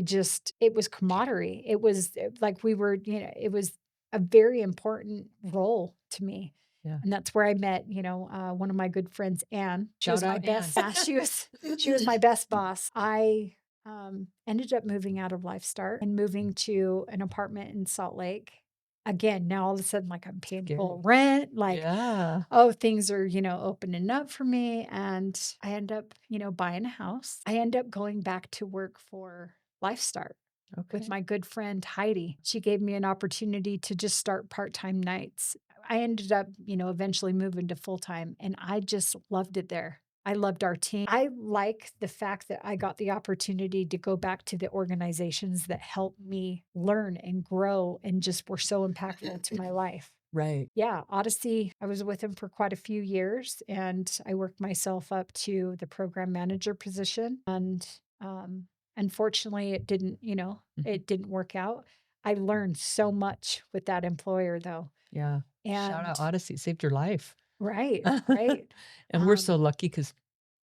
it was camaraderie. It was like it was a very important role to me. Yeah. And that's where I met, one of my good friends, Anne. She was Shout my out best. Ann. Yeah, she was my best boss. I ended up moving out of Lifestart and moving to an apartment in Salt Lake. Again, now all of a sudden, like I'm paying full Scary. rent, like Yeah. oh, things are, opening up for me. And I end up, buying a house. I end up going back to work for Lifestart. with Okay. my good friend Heidi. She gave me an opportunity to just start part-time nights. I ended up, eventually moving to full-time, and I just loved it there. I loved our team. I like the fact that I got the opportunity to go back to the organizations that helped me learn and grow and just were so impactful to my life. Right. Yeah, Odyssey, I was with him for quite a few years, and I worked myself up to the program manager position. And unfortunately, Mhm. it didn't work out. I learned so much with that employer, though. Yeah. Shout And out Odyssey, saved your life. right, right. And we're so lucky because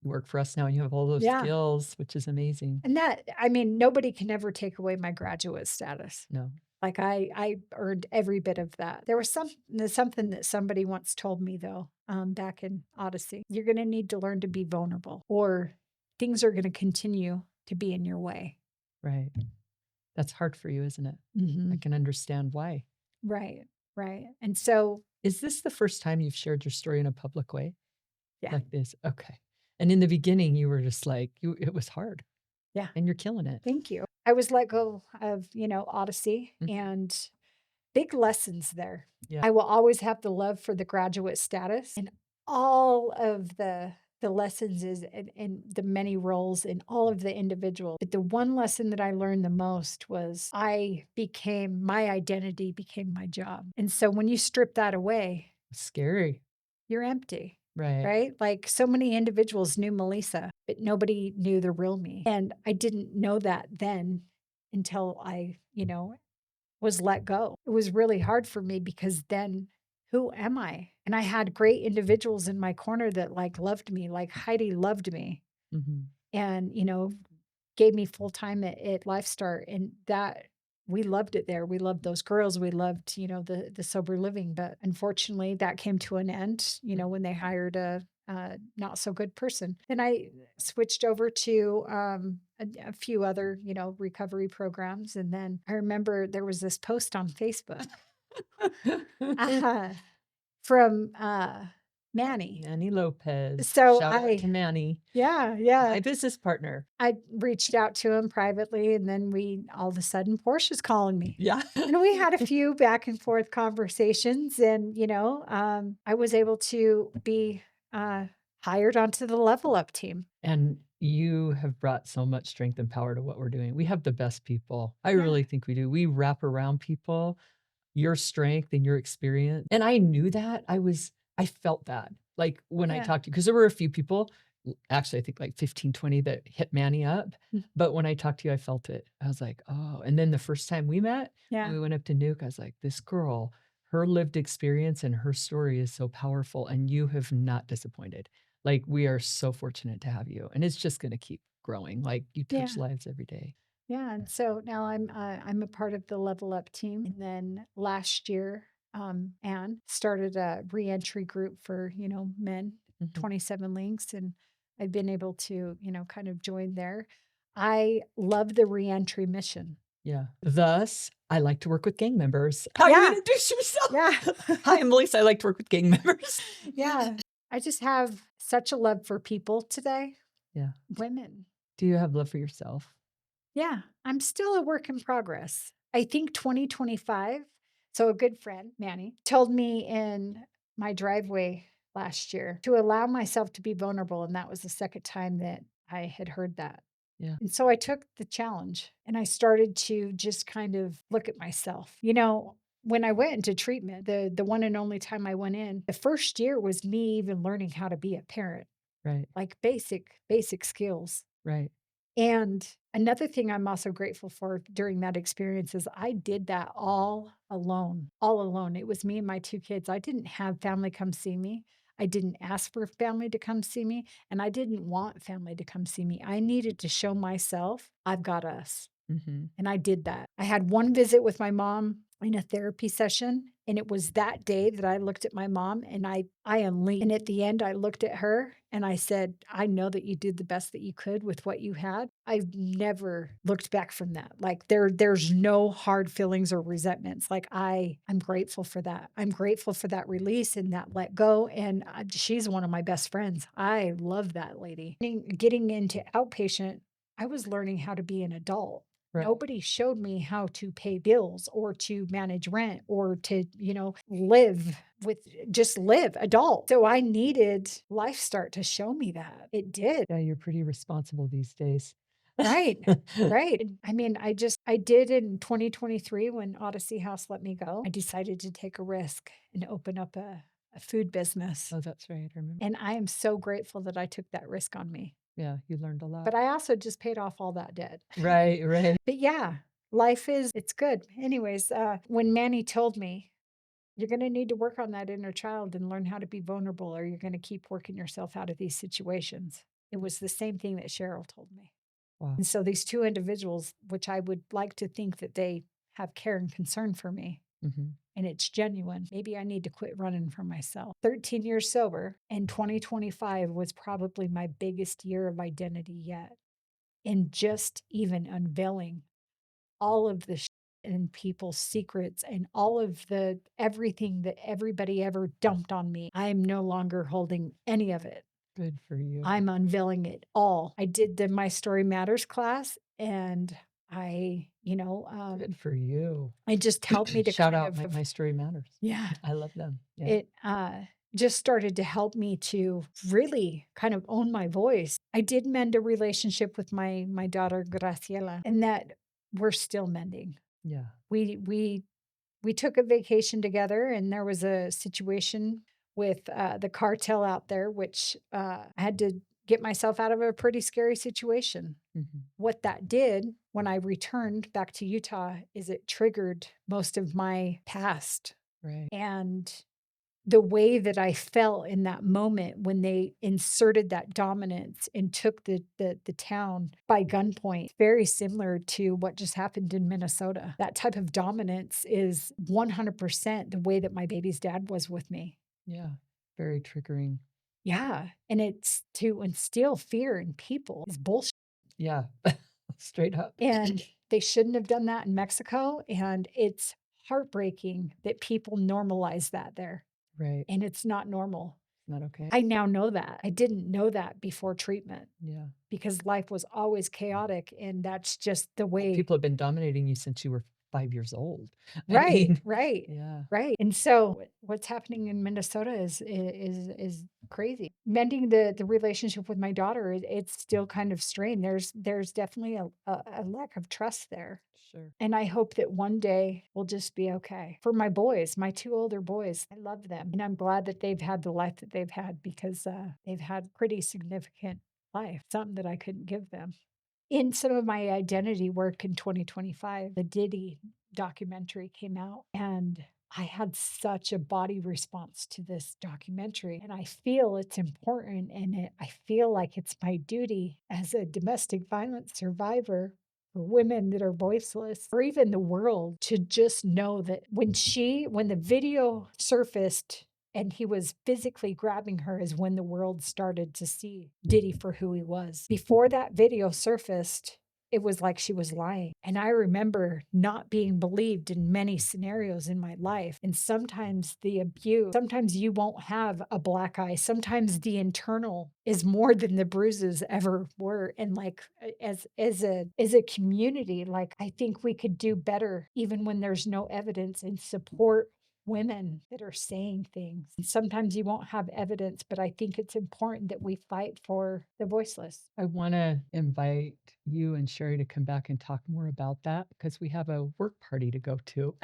you work for us now and you have all those Yeah. skills, which is amazing. And I mean, nobody can ever take away my graduate status. No. Like I earned every bit of that. There was something that somebody once told me though, back in Odyssey. You're going to need to learn to be vulnerable, or things are going to continue to be in your way. Right. That's hard for you, isn't it? I Hmm. can understand why. Right, right. And so, Is this the first time you've shared your story in a public way yeah, like this? Okay. And in the beginning, you were just like, it was hard yeah. and you're killing it. Thank you. I was let go of Odyssey, Mhm. and big lessons there. Yeah. I will always have the love for the graduate status and all of the lessons is and the many roles and all of the individuals. But the one lesson that I learned the most was my identity became my job. And so when you strip that away, Scary. you're empty. Right. Right? Like so many individuals knew Melissa, but nobody knew the real me. And I didn't know that then until I, was let go. It was really hard for me because then who am I? And I had great individuals in my corner that like loved me, like Heidi loved me Mhm. and, gave me full time at Life Start. And that we loved it there. We loved those girls. We loved, the sober living. But unfortunately, that came to an end, when they hired a not so good person. Then I switched over to a few other, recovery programs. And then I remember there was this post on Facebook uh, from Manny. Manny Lopez. So Shout out to Manny, yeah, yeah. my business partner. I reached out to him privately, and then all of a sudden, Portia's calling me. Yeah. And we had a few back and forth conversations, and, I was able to be hired onto the Level Up team. And you have brought so much strength and power to what we're doing. We have the best people. I Yeah, really think we do. We wrap around people, your strength and your experience. And I knew that. I felt that. Like when I yeah, talked to you, because there were a few people, actually, I think like 15, 20 that hit Manny up. mm, But when I talked to you, I felt it. I was like, oh. And then the first time we met, when yeah, we went up to Nuke, I was like, this girl, her lived experience and her story is so powerful. And you have not disappointed. Like, we are so fortunate to have you, and it's just gonna keep growing, like, you touch yeah. lives every day. Yeah, and so now I'm a part of the Level Up team, and then last year, Anne started a reentry group for men, Mhm. 27 links, and I've been able to kind of join there. I love the reentry mission. Yeah. Thus, I like to work with gang members. How you Yeah, introduce yourself? yeah, Hi, I'm Melissa, I like to work with gang members. yeah. I just have such a love for people today, Yeah. women. Do you have love for yourself? Yeah, I'm still a work in progress. I think 2025. So, a good friend, Manny, told me in my driveway last year to allow myself to be vulnerable. And that was the second time that I had heard that. Yeah. And so I took the challenge and I started to just kind of look at myself. When I went into treatment, the one and only time I went in, the first year was me even learning how to be a parent, Right, like basic skills. right. And another thing I'm also grateful for during that experience is I did that all alone, all alone. It was me and my two kids. I didn't have family come see me. I didn't ask for family to come see me, and I didn't want family to come see me. I needed to show myself, I've got us. Mhm. And I did that. I had one visit with my mom in a therapy session. And it was that day that I looked at my mom and I unleashed. And at the end, I looked at her and I said, I know that you did the best that you could with what you had. I've never looked back from that. Like there's no hard feelings or resentments. Like I'm grateful for that. I'm grateful for that release and that let go. And she's one of my best friends. I love that lady. Getting into outpatient, I was learning how to be an adult. Right. Nobody showed me how to pay bills or to manage rent or to, live with just live adult. So I needed Life Start to show me that. It did. Yeah, you're pretty responsible these days. Right. Right. And I mean, I did in 2023 when Odyssey House let me go. I decided to take a risk and open up a food business. Oh, that's right, I remember. And I am so grateful that I took that risk on me. Yeah, you learned a lot. But I also just paid off all that debt. Right, right. But yeah, it's good. Anyways, when Manny told me, you're going to need to work on that inner child and learn how to be vulnerable, or you're going to keep working yourself out of these situations. It was the same thing that Cheryl told me. Wow. And so these two individuals, which I would like to think that they have care and concern for me, Mhm. and it's genuine. Maybe I need to quit running from myself. 13 years sober, and 2025 was probably my biggest year of identity yet. And just even unveiling all of the and people's secrets and all of the everything that everybody ever dumped on me. I'm no longer holding any of it. Good for you. I'm unveiling it all. I did the My Story Matters class, and Good for you. it just helped me to Shout kind out of, My Story Matters. yeah, I love them. Yeah. it just started to help me to really kind of own my voice. I did mend a relationship with my daughter Graciela, and that we're still mending. Yeah. We took a vacation together, and there was a situation with the cartel out there, which I had to get myself out of a pretty scary situation. Mhm. What that did when I returned back to Utah is it triggered most of my past. Right. And the way that I felt in that moment when they inserted that dominance and took the town by gunpoint, very similar to what just happened in Minnesota. That type of dominance is 100% the way that my baby's dad was with me. Yeah. Very triggering. Yeah, and it's to instill fear in people is bullshit, Yeah. Straight up. and they shouldn't have done that in Mexico, and it's heartbreaking that people normalize that there, Right. and it's not normal. Not okay. I now know that. I didn't know that before treatment Yeah. because life was always chaotic, and that's just the way. People have been dominating you since you were 5 years old. I Right, mean, right, yeah. right. And so what's happening in Minnesota is crazy. Mending the relationship with my daughter, it's still kind of strained. There's definitely a lack of trust there. Sure. And I hope that one day we'll just be okay. For my boys, my two older boys, I love them. And I'm glad that they've had the life that they've had because they've had pretty significant life, something that I couldn't give them. In some of my identity work in 2025, the Diddy documentary came out, and I had such a body response to this documentary. And I feel it's important, and I feel like it's my duty as a domestic violence survivor for women that are voiceless, or even the world, to just know that when the video surfaced and he was physically grabbing her, is when the world started to see Diddy for who he was. Before that video surfaced, it was like she was lying. And I remember not being believed in many scenarios in my life. And sometimes the abuse, sometimes you won't have a black eye. Sometimes the internal is more than the bruises ever were. And like as a community, like I think we could do better even when there's no evidence, and support women that are saying things. Sometimes you won't have evidence, but I think it's important that we fight for the voiceless. I wanna invite you and Sherry to come back and talk more about that because we have a work party to go to.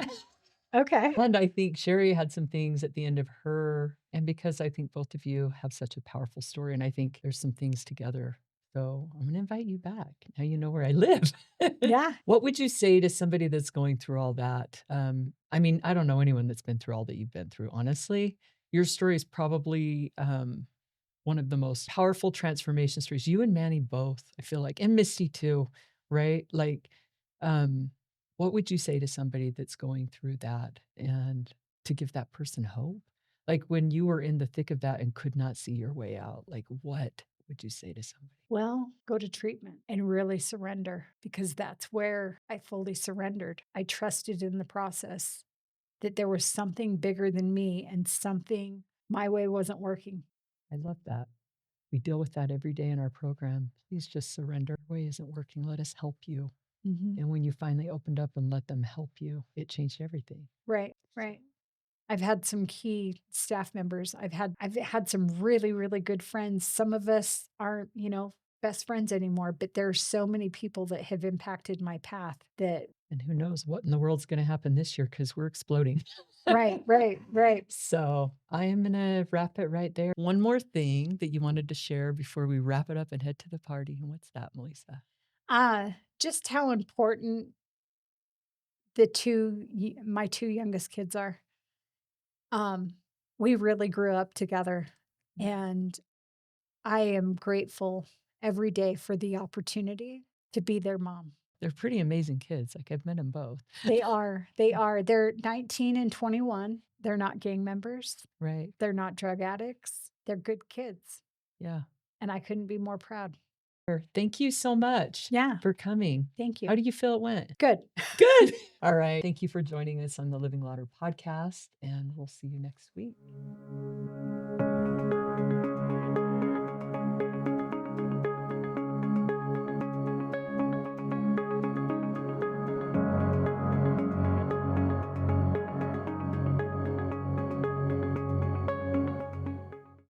Okay. And I think Sherry had some things at the end of her and because I think both of you have such a powerful story, and I think there's some things together. So I'm gonna invite you back. Now you know where I live. Yeah. What would you say to somebody that's going through all that? I mean, I don't know anyone that's been through all that you've been through, honestly. Your story is probably, one of the most powerful transformation stories. You and Manny both, I feel like, and Misty too, right? Like, um, what would you say to somebody that's going through that and to give that person hope? Like when you were in the thick of that and could not see your way out, like what would you say to somebody? Well, go to treatment and really surrender, because that's where I fully surrendered. I trusted in the process that there was something bigger than me, and something, my way wasn't working. I love that. We deal with that every day in our program. Please just surrender. Your way isn't working. Let us help you. Mhm. And when you finally opened up and let them help you, it changed everything. Right, right. I've had some key staff members. I've had some really, really good friends. Some of us aren't, best friends anymore, but there's so many people that have impacted my path that And who knows what in the world's gonna happen this year because 'cause we're exploding. right, right, right. So, I am gonna wrap it right there. One more thing that you wanted to share before we wrap it up and head to the party, and what's that, Melissa? Just how important my 2 youngest kids are. Um, we really grew up together, Yeah. and I am grateful every day for the opportunity to be their mom. They're pretty amazing kids, like, I've met them both. They are, they are. They're 19 and 21. They're not gang members. Right. They're not drug addicts. They're good kids, Yeah. and I couldn't be more proud. Sure. Thank you so much Yeah, for coming. thank you. How do you feel it went? Good. Good. All right. Thank you for joining us on the Living Water podcast, and we'll see you next week.